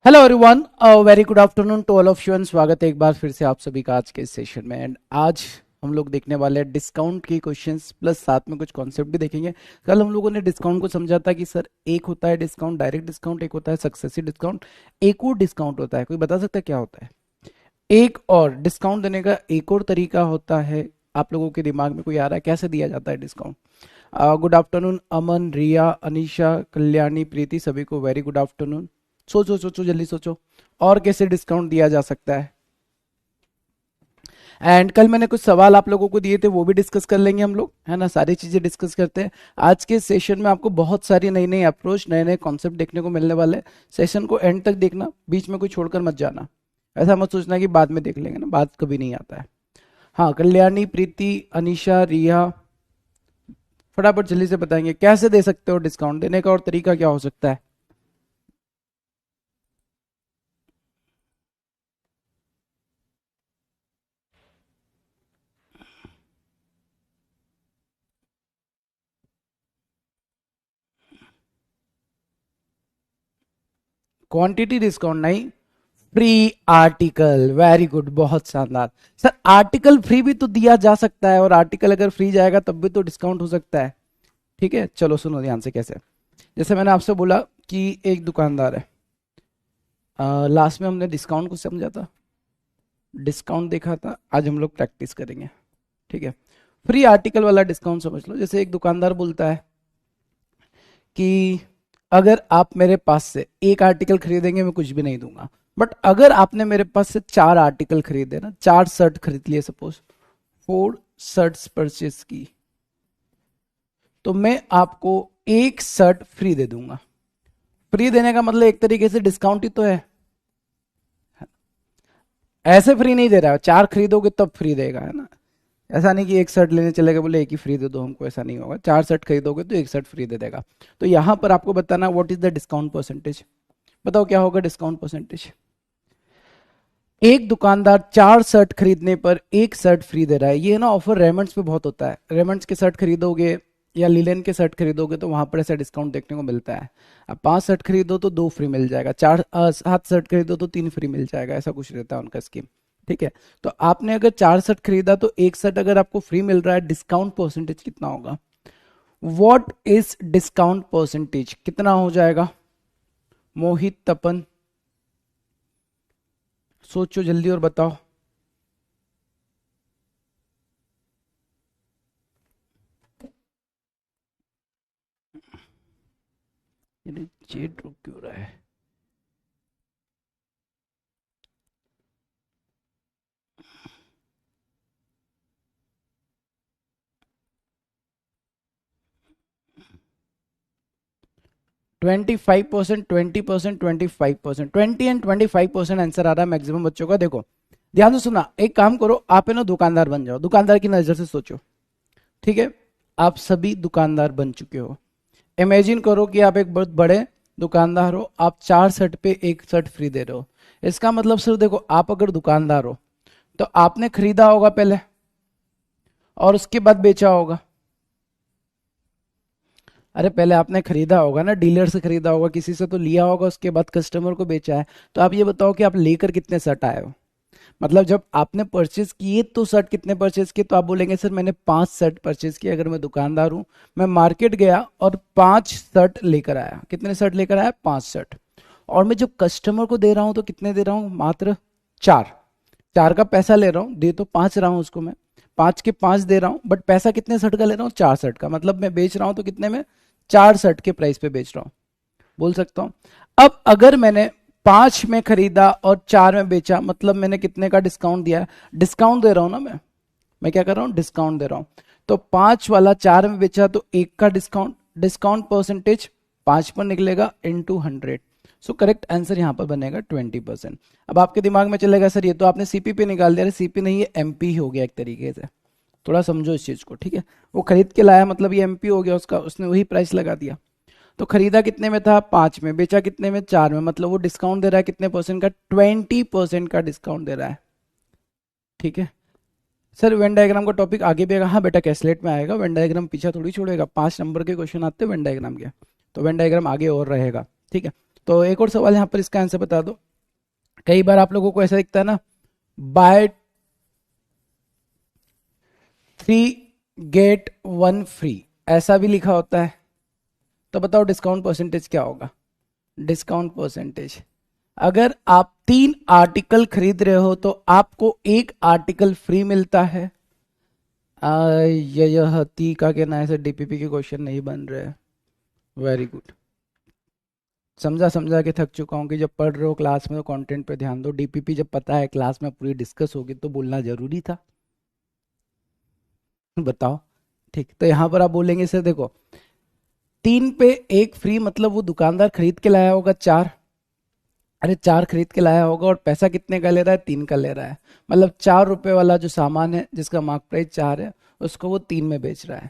Hello everyone, very good afternoon to all of you and स्वागत है एक बार फिर से आप सभी का आज के इस सेशन में। एंड आज हम लोग देखने वाले हैं डिस्काउंट की क्वेश्चंस प्लस साथ में कुछ कॉन्सेप्ट भी देखेंगे। कल हम लोगों ने डिस्काउंट को समझा था कि सर एक होता है डिस्काउंट डायरेक्ट डिस्काउंट, एक होता है सक्सेसिव डिस्काउंट, एक और डिस्काउंट होता है। कोई बता सकता है क्या होता है? एक और डिस्काउंट देने का एक और तरीका होता है। आप लोगों के दिमाग में कोई आ रहा है कैसे दिया जाता है डिस्काउंट? गुड आफ्टरनून अमन, रिया, अनीशा, कल्याणी, प्रीति, सभी को वेरी गुड आफ्टरनून। सोचो सोचो जल्दी सोचो, और कैसे डिस्काउंट दिया जा सकता है। एंड कल मैंने कुछ सवाल आप लोगों को दिए थे, वो भी डिस्कस कर लेंगे हम लोग, है ना। सारी चीजें डिस्कस करते हैं। आज के सेशन में आपको बहुत सारी नई नई अप्रोच, नए नए कॉन्सेप्ट देखने को मिलने वाले हैं। सेशन को एंड तक देखना, बीच में कोई छोड़कर मत जाना। ऐसा मत सोचना कि बाद में देख लेंगे ना, बात कभी नहीं आता है। हाँ, कल्याणी, प्रीति, अनीशा, रिया, फटाफट जल्दी से बताएंगे कैसे दे सकते हो डिस्काउंट, देने का और तरीका क्या हो सकता है। क्वांटिटी डिस्काउंट नहीं, फ्री आर्टिकल। वेरी गुड, बहुत शानदार। सर आर्टिकल फ्री भी तो दिया जा सकता है, और आर्टिकल अगर फ्री जाएगा तब भी तो डिस्काउंट हो सकता है। ठीक है, चलो सुनो ध्यान से कैसे। जैसे मैंने आपसे बोला कि एक दुकानदार है, लास्ट में हमने डिस्काउंट को समझा था, डिस्काउंट देखा था। आज हम लोग प्रैक्टिस करेंगे। ठीक है, फ्री आर्टिकल वाला डिस्काउंट समझ लो। जैसे एक दुकानदार बोलता है कि अगर आप मेरे पास से एक आर्टिकल खरीदेंगे मैं कुछ भी नहीं दूंगा, बट अगर आपने मेरे पास से चार आर्टिकल खरीदे ना, चार शर्ट खरीद लिए, सपोज 4 शर्ट्स परचेस की, तो मैं आपको एक शर्ट फ्री दे दूंगा। फ्री देने का मतलब एक तरीके से डिस्काउंट ही तो है। ऐसे फ्री नहीं दे रहा है, चार खरीदोगे तब फ्री देगा, है ना। ऐसा नहीं कि एक शर्ट लेने चलेगा बोले एक ही फ्री दे दो हमको, ऐसा नहीं होगा। चार शर्ट खरीदोगे तो एक शर्ट फ्री दे देगा। तो यहां पर आपको बताना what is the discount percentage. बताओ क्या होगा डिस्काउंट परसेंटेज। एक दुकानदार चार शर्ट खरीदने पर एक शर्ट फ्री दे रहा है। ये ना ऑफर रेमंड्स पे बहुत होता है। रेमंड्स के शर्ट खरीदोगे या लिलेन के शर्ट खरीदोगे तो वहां पर ऐसा डिस्काउंट देखने को मिलता है। अब 5 शर्ट खरीदो तो 2 फ्री मिल जाएगा, 7 शर्ट खरीदो तो 3 फ्री मिल जाएगा, ऐसा कुछ रहता है उनका स्कीम। ठीक है, तो आपने अगर 4 शर्ट खरीदा तो एक शर्ट अगर आपको फ्री मिल रहा है, डिस्काउंट परसेंटेज कितना होगा? व्हाट इज डिस्काउंट परसेंटेज, कितना हो जाएगा? मोहित, तपन, सोचो जल्दी और बताओ। ये चेट रुक क्यों रहा है? 25%, 20%, 25%, 20 एंड 25% आंसर आ रहा है मैक्सिमम बच्चों का। देखो ध्यान से सुना, एक काम करो, आप है ना दुकानदार बन जाओ, दुकानदार की नजर से सोचो। ठीक है, आप सभी दुकानदार बन चुके हो। इमेजिन करो कि आप एक बहुत बड़े दुकानदार हो, आप 4 शर्ट पे एक शर्ट फ्री दे रहे हो। इसका मतलब सिर्फ देखो, आप अगर दुकानदार हो तो आपने खरीदा होगा पहले और उसके बाद बेचा होगा। अरे पहले आपने खरीदा होगा ना, डीलर से खरीदा होगा, किसी से तो लिया होगा, उसके बाद कस्टमर को बेचा है। तो आप ये बताओ कि आप लेकर कितने शर्ट आए हो। मतलब जब आपने परचेज किए तो शर्ट कितने परचेज किए, तो आप बोलेंगे सर मैंने 5 शर्ट परचेज किए। अगर मैं दुकानदार हूं, मैं मार्केट गया और 5 शर्ट लेकर आया। कितने शर्ट लेकर आया? 5 शर्ट। और मैं जब कस्टमर को दे रहा हूं तो कितने दे रहा हूं? मात्र 4। 4 का पैसा ले रहा हूं, दे तो 5 रहा हूं उसको मैं, 5 के 5 दे रहा हूं, बट पैसा कितने शर्ट का ले रहा हूँ? 4 शर्ट का। मतलब मैं बेच रहा हूं तो कितने में? 4 शर्ट के प्राइस पे बेच रहा हूं। बोल सकता हूं। अब अगर मैंने 5 में खरीदा और 4 में बेचा, मतलब मैंने कितने का डिस्काउंट दिया? डिस्काउंट दे रहा हूं ना मैं क्या कर रहा हूं? डिस्काउंट दे रहा हूं। तो 5 वाला 4 में बेचा तो 1 का डिस्काउंट, डिस्काउंट परसेंटेज 5 पर निकलेगा इंटू 100। सो करेक्ट आंसर यहां पर बनेगा 20%। अब आपके दिमाग में चलेगा सर ये तो आपने सीपी पे निकाल दिया। सीपी नहीं, ये एमपी हो गया एक तरीके से। थोड़ा समझो इस चीज को, ठीक है। वो खरीद के लाया मतलब ये एमपी हो गया उसका, उसने वही प्राइस लगा दिया। तो खरीदा कितने में था? 5 में। बेचा कितने में? 4 में। मतलब वो डिस्काउंट दे रहा है कितने परसेंट का? 20% का डिस्काउंट दे रहा है। ठीक है सर, वेन डायग्राम का टॉपिक आगे भी आएगा। हाँ बेटा, कैसलेट में आएगा। वेन डायग्राम पीछा थोड़ी छोड़ेगा, 5 नंबर के क्वेश्चन आते हैं वेन डायग्राम के, तो वेन डायग्राम आगे और रहेगा। ठीक है, तो एक और सवाल यहाँ पर, इसका आंसर बता दो। कई बार आप लोगों को ऐसा दिखता है ना, बाय 3 गेट 1 फ्री, ऐसा भी लिखा होता है। तो बताओ डिस्काउंट परसेंटेज क्या होगा? डिस्काउंट परसेंटेज, अगर आप 3 आर्टिकल खरीद रहे हो तो आपको एक आर्टिकल फ्री मिलता है। यह ती का कहना है सर डीपीपी के क्वेश्चन नहीं बन रहे हैं। वेरी गुड, समझा समझा के थक चुका हूँ कि जब पढ़ रहे हो क्लास में तो कंटेंट पे ध्यान दो। डीपीपी जब पता है क्लास में पूरी डिस्कस होगी तो बोलना जरूरी था। बताओ। ठीक, तो यहाँ पर आप बोलेंगे सर देखो 3 पे 1 फ्री, मतलब वो दुकानदार खरीद के लाया होगा 4। अरे 4 खरीद के लाया होगा और पैसा कितने का ले रहा है? 3 का ले रहा है। मतलब 4 रुपए वाला जो सामान है जिसका मार्क प्राइस 4 है, उसको वो 3 में बेच रहा है।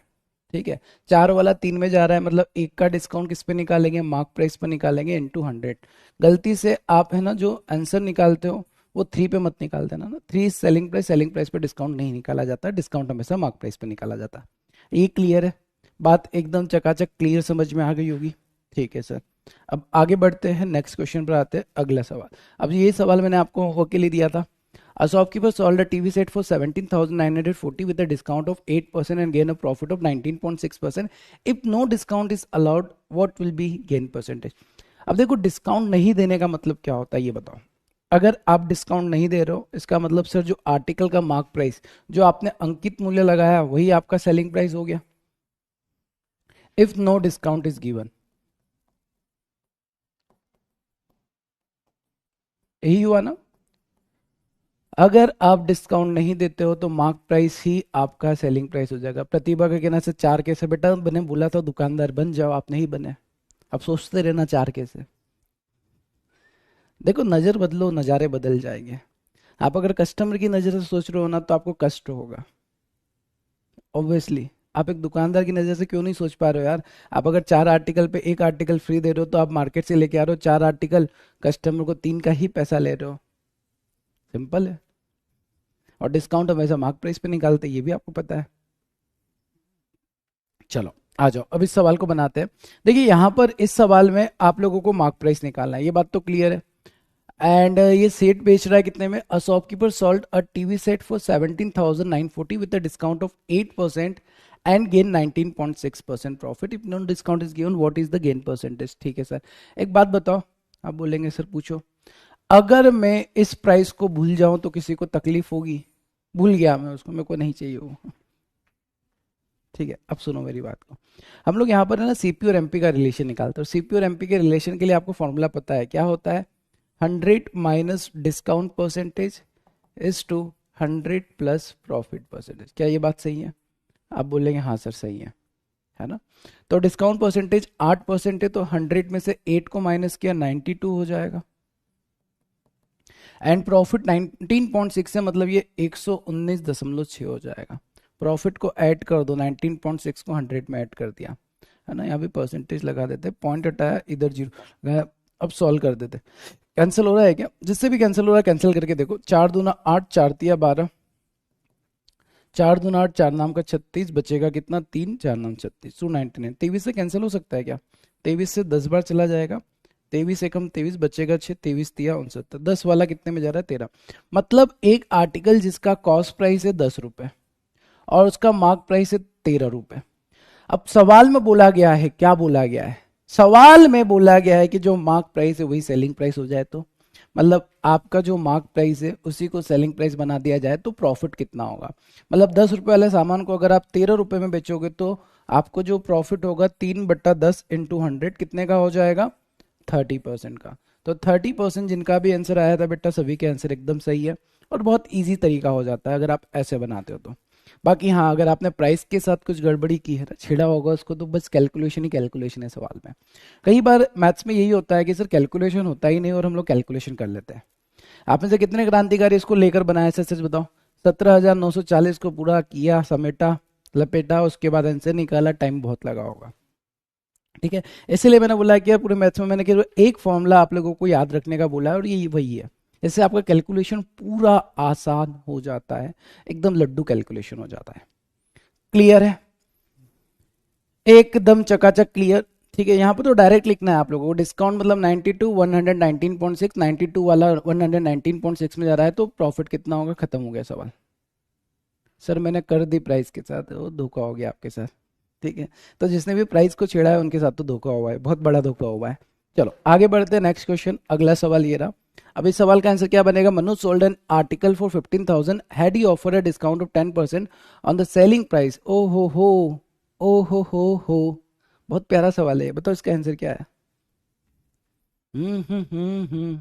ठीक है, 4 वाला 3 में जा रहा है, मतलब एक का डिस्काउंट किस पे निकालेंगे? मार्क प्राइस पर निकालेंगे इनटू 100। गलती से आप है ना जो आंसर निकालते हो वो 3 पे मत निकाल देना ना। 3 सेलिंग प्राइस पे डिस्काउंट नहीं निकाला जाता, डिस्काउंट हमेशा मार्क प्राइस पे निकाला जाता है। ये क्लियर है? बात एकदम चकाचक क्लियर समझ में आ गई होगी। ठीक है सर, अब आगे बढ़ते हैं, नेक्स्ट क्वेश्चन पर आते हैं। अगला सवाल, अब ये सवाल मैंने आपको होमवर्क के लिए दिया था। A shopkeeper sold a TV set for 17,940 with a discount of 8% and gain a profit of 19.6%. If no discount is allowed, what will be gain percentage? अब देखो डिस्काउंट नहीं देने का मतलब क्या होता है ये बताओ। अगर आप डिस्काउंट नहीं दे रहे हो इसका मतलब सर जो आर्टिकल का मार्क प्राइस जो आपने अंकित मूल्य लगाया वही आपका सेलिंग प्राइस हो गया। If no discount is given, यही हुआ ना। अगर आप डिस्काउंट नहीं देते हो तो मार्क प्राइस ही आपका सेलिंग प्राइस हो जाएगा। प्रतिभा का कहना से 4 कैसे? बेटा मैंने बोला था दुकानदार बन जाओ, आप नहीं बने। अब सोचते रहना 4 कैसे। देखो नजर बदलो, नज़ारे बदल जाएंगे। आप अगर कस्टमर की नज़र से सोच रहे हो ना तो आपको कष्ट होगा ऑब्वियसली। आप एक दुकानदार की नज़र से क्यों नहीं सोच पा रहे हो यार? आप अगर 4 आर्टिकल पे 1 आर्टिकल फ्री दे रहे हो तो आप मार्केट से लेके आ रहे हो 4 आर्टिकल, कस्टमर को 3 का ही पैसा ले रहे हो। सिंपल है। और डिस्काउंट हमेशा मार्क प्राइस पे निकालते हैं, ये भी आपको पता है। चलो आ जाओ अब इस सवाल को बनाते हैं। देखिए यहाँ पर इस सवाल में आप लोगों को मार्क प्राइस निकालना है, ये बात तो क्लियर है। एंड ये सेट बेच रहा है कितने में? A shopkeeper sold a TV set for 17,940 with a discount of 8% and gain 19.6% profit. If no discount is given what is the gain percentage? ठीक है सर, एक बात बताओ। आप बोलेंगे सर पूछो। अगर मैं इस प्राइस को भूल जाऊं तो किसी को तकलीफ होगी? भूल गया मैं उसको, मेरे को नहीं चाहिए वो। ठीक है, अब सुनो मेरी बात को। हम लोग यहाँ पर है ना सीपी और एमपी का रिलेशन निकालते हैं। सीपी और एमपी के रिलेशन के लिए आपको फॉर्मूला पता है, क्या होता है? 100 minus discount percentage is to 100 plus profit percentage. क्या ये बात सही है? आप बोलेंगे हाँ सर सही है ना। तो डिस्काउंट परसेंटेज 8% है, तो 100 में से 8 को माइनस किया 92 हो जाएगा। एंड प्रॉफिट 19.6 है, मतलब ये 119.6 हो जाएगा। प्रॉफिट को ऐड कर दो, 19.6 को 100 में ऐड कर दिया है ना। यहाँ भी परसेंटेज लगा देते, पॉइंट हटाया इधर 0। अब सॉल्व कर देते। कैंसिल हो रहा है क्या? जिससे भी कैंसिल हो रहा है कैंसिल करके देखो। 4 दूना 8, 4 तिया 12, 4 दूना 8, 4 नाम का 36, बचेगा कितना? 3, 4 नाम 36, 299। 23 से कैंसिल हो सकता है क्या? 23 से 10 बार चला जाएगा, 23 एकम 23, बचेगा 6, 23 तिया 69। 10 वाला कितने में जा रहा है? 13। मतलब एक आर्टिकल जिसका कॉस्ट प्राइस है 10 रुपए और उसका मार्क प्राइस है 13 रुपए। अब सवाल में बोला गया है, क्या बोला गया है? सवाल में बोला गया है कि जो मार्क प्राइस है वही सेलिंग प्राइस हो जाए तो, मतलब आपका जो मार्क प्राइस है उसी को सेलिंग प्राइस बना दिया जाए तो प्रॉफिट कितना होगा? मतलब 10 रुपए वाले सामान को अगर आप 13 रुपए में बेचोगे तो आपको जो प्रॉफिट होगा 3/10 इंटू 100 कितने का हो जाएगा? 30% का। तो 30% जिनका भी आंसर आया था बेटा सभी के आंसर एकदम सही है और बहुत इजी तरीका हो जाता है अगर आप ऐसे बनाते हो तो। बाकी हाँ, अगर आपने प्राइस के साथ कुछ गड़बड़ी की है ना, छेड़ा होगा उसको, तो बस कैलकुलेशन ही कैलकुलेशन है सवाल में। कई बार मैथ्स में यही होता है कि सर कैलकुलेशन होता ही नहीं और हम लोग कैलकुलेशन कर लेते हैं। आप में से कितने क्रांतिकारी इसको लेकर बनाया? सच सच बताओ। 17,940 को पूरा किया, समेटा, लपेटा, उसके बाद आंसर निकाला, टाइम बहुत लगा होगा। ठीक है, इसलिए मैंने बोला कि यार पूरे मैथ्स में मैंने केवल एक फॉर्मूला आप लोगों को याद रखने का बोला है और ये वही है। इससे आपका कैलकुलेशन पूरा आसान हो जाता है, एकदम लड्डू कैलकुलेशन हो जाता है। क्लियर है? एकदम चकाचक क्लियर। ठीक है, यहाँ पे तो डायरेक्ट लिखना है आप लोगों को। डिस्काउंट मतलब 92 119.6, 92 वाला 119.6 में जा रहा है, तो प्रॉफिट कितना होगा, खत्म हो गया सवाल। सर मैंने कर दी प्राइस के साथ, वो धोखा हो गया आपके साथ। ठीक है, तो जिसने भी प्राइस को छेड़ा है उनके साथ तो धोखा हुआ है, बहुत बड़ा धोखा हुआ है। चलो आगे बढ़ते हैं, नेक्स्ट क्वेश्चन, अगला सवाल ये रहा। अब इस सवाल का आंसर क्या बनेगा, Manu sold an article for 15,000, had he offer a discount of 10% on the selling price. ओ हो, ओ हो। बहुत प्यारा सवाल है, बताओ इसका आंसर क्या है। हम्म।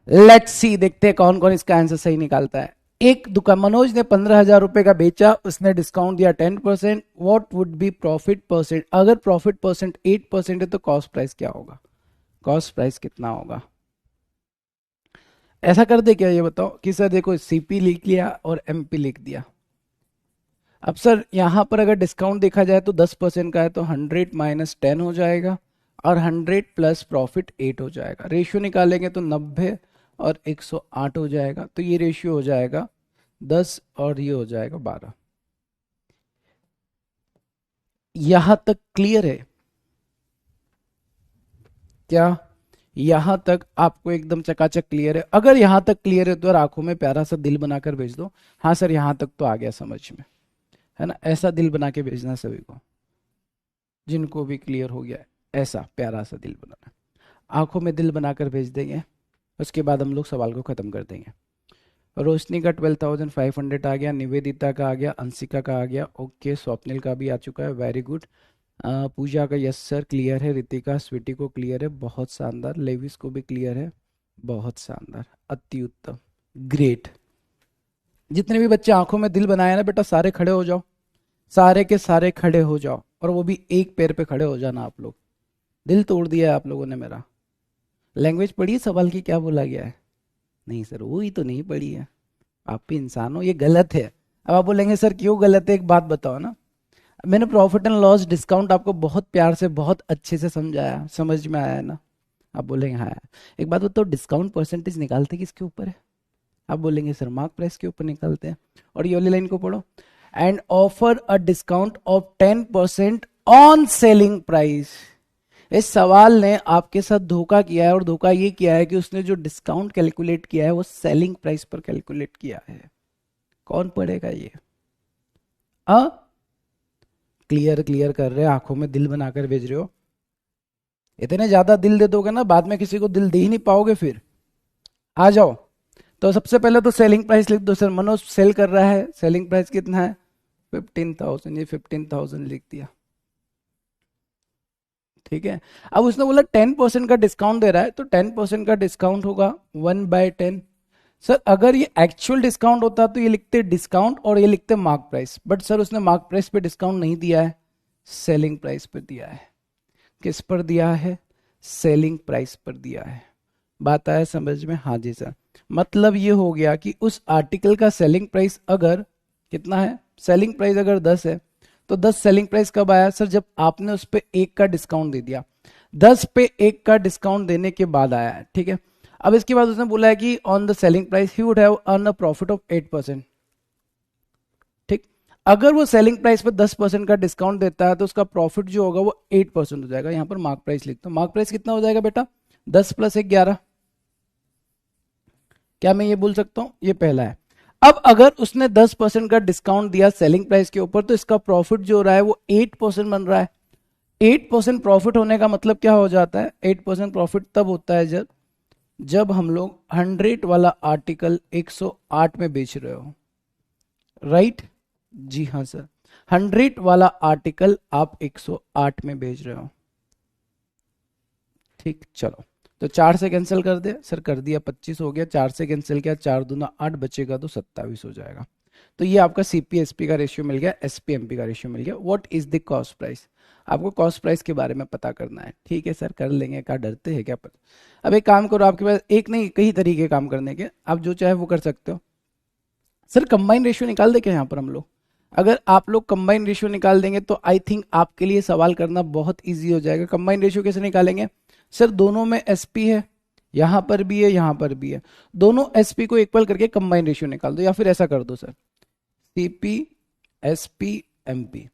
लेट्स सी, देखते हैं कौन कौन इसका आंसर सही निकालता है। एक दुकान, मनोज ने 15,000 रुपए का बेचा, उसने डिस्काउंट दिया 10%, what would be profit percent, अगर प्रॉफिट परसेंट 8% है तो कॉस्ट प्राइस क्या होगा, कॉस्ट प्राइस कितना होगा। ऐसा कर दे क्या, ये बताओ कि सर देखो सीपी लिख लिया और एमपी लिख दिया। अब सर यहां पर अगर डिस्काउंट देखा जाए तो 10% का है, तो 100 माइनस 10 हो जाएगा, और 100 प्लस प्रॉफिट 8 हो जाएगा। रेशियो निकालेंगे तो 90 और 108 हो जाएगा, तो ये रेशियो हो जाएगा 10 और ये हो जाएगा 12। यहां तक क्लियर है क्या, यहां तक आपको एकदम चकाचक क्लियर है। अगर यहां तक क्लियर है तो यार आंखों में प्यारा सा दिल बनाकर भेज दो। हाँ सर यहां तक तो आ गया समझ में, है ना, ऐसा दिल बना के भेजना सभी को, जिनको भी क्लियर हो गया है, ऐसा प्यारा सा दिल बनाना, आंखों में दिल बनाकर भेज देंगे। उसके बाद हम लोग सवाल को खत्म कर देंगे। रोशनी का 12,500 आ गया, निवेदिता का आ गया, अंशिका का आ गया, ओके, स्वप्निल का भी आ चुका है, वेरी गुड। पूजा का यस सर क्लियर है, रितिका स्वीटी को क्लियर है, बहुत शानदार, लेविस को भी क्लियर है, बहुत शानदार, अति उत्तम, ग्रेट। जितने भी बच्चे आंखों में दिल बनाए ना बेटा, सारे खड़े हो जाओ, सारे के सारे खड़े हो जाओ, और वो भी एक पैर पे खड़े हो जाना आप लोग। दिल तोड़ दिया है आप लोगों ने मेरा। लैंग्वेज पढ़ी सवाल की, क्या बोला गया है, नहीं सर वो ही तो नहीं पढ़ी है, आप भी इंसान हो, ये गलत है। अब आप बोलेंगे सर क्यों गलत है, एक बात बताओ ना। मैंने प्रॉफिट एंड लॉस डिस्काउंट आपको बहुत प्यार से बहुत अच्छे से समझाया, समझ में आया है ना। आप बोलेंगे हाँ। एक बात बताओ, डिस्काउंट परसेंटेज निकालते किसके ऊपर है, आप बोलेंगे सर मार्क प्राइस के ऊपर निकालते हैं। और ये वाली लाइन को पढ़ो, and offer a discount of 10% on selling price. इस सवाल ने आपके साथ धोखा किया है, और धोखा ये किया है कि उसने जो डिस्काउंट कैलकुलेट किया है वो सेलिंग प्राइस पर कैलकुलेट किया है। कौन पढ़ेगा ये, अ क्लियर क्लियर कर रहे हो, आंखों में दिल बनाकर भेज रहे हो। इतने ज्यादा दिल दे दोगे ना, बाद में किसी को दिल दे ही नहीं पाओगे फिर। आ जाओ, तो सबसे पहले तो सेलिंग प्राइस लिख दो। सर मनोज सेल कर रहा है, सेलिंग प्राइस कितना है 15,000, ये 15,000 लिख दिया। ठीक है, अब उसने बोला 10% का डिस्काउंट दे रहा है, तो 10% का डिस्काउंट होगा 1/10। सर अगर ये एक्चुअल डिस्काउंट होता तो ये लिखते डिस्काउंट और ये लिखते मार्क प्राइस, बट सर उसने मार्क प्राइस पे डिस्काउंट नहीं दिया है, सेलिंग प्राइस पर दिया है। किस पर दिया है, सेलिंग प्राइस पर दिया है। बात आया समझ में, हाँ जी सर। मतलब ये हो गया कि उस आर्टिकल का सेलिंग प्राइस अगर कितना है, सेलिंग प्राइस अगर 10 है, तो 10 सेलिंग प्राइस कब आया सर, जब आपने उस पर 1 का डिस्काउंट दे दिया। 10 पे 1 का डिस्काउंट देने के बाद आया है, ठीक है। अब इसके बाद उसने बोला है कि on the selling price he would have earn a profit of 8%। ठीक, अगर वो सेलिंग प्राइस पे 10% का डिस्काउंट देता है तो उसका प्रॉफिट जो होगा वो 8% हो जाएगा। यहां पर मार्क प्राइस लिखता हूं, मार्क प्राइस कितना हो जाएगा बेटा, 10 प्लस 1 11। क्या मैं ये बोल सकता हूं, ये पहला है। अब अगर उसने 10% का डिस्काउंट दिया सेलिंग प्राइस के ऊपर, तो इसका प्रॉफिट जो हो रहा है वो 8% बन रहा है। 8% प्रॉफिट होने का मतलब क्या हो जाता है, 8% प्रॉफिट तब होता है जब हम लोग 100 वाला आर्टिकल 108 में बेच रहे हो, राइट। जी हाँ सर, 100 वाला आर्टिकल आप 108 में बेच रहे हो। ठीक, चलो तो 4 से कैंसिल कर दे सर, कर दिया, 25 हो गया। 4 से कैंसिल किया, 4 दूना 8 बचेगा, तो 27 हो जाएगा। तो ये आपका सीपीएसपी का रेशियो मिल गया, एसपीएमपी का रेशियो मिल गया। What is the cost price, आपको कॉस्ट प्राइस के बारे में पता करना है। ठीक है सर, कर लेंगे, क्या डरते हैं क्या पता। अब एक काम करो, आपके पास एक नहीं कई तरीके काम करने के, आप जो चाहे वो कर सकते हो। सर कंबाइन रेशियो निकाल दे क्या यहाँ पर हम लोग, अगर आप लोग कंबाइन रेशियो निकाल देंगे तो आई थिंक आपके लिए सवाल करना बहुत इजी हो जाएगा। कंबाइन रेशियो कैसे निकालेंगे, सर दोनों में एसपी है, यहां पर भी है, यहां पर भी है, दोनों एसपी को इक्वल करके कंबाइन रेशियो निकाल दो, या फिर ऐसा कर दो sir, CP SP MP.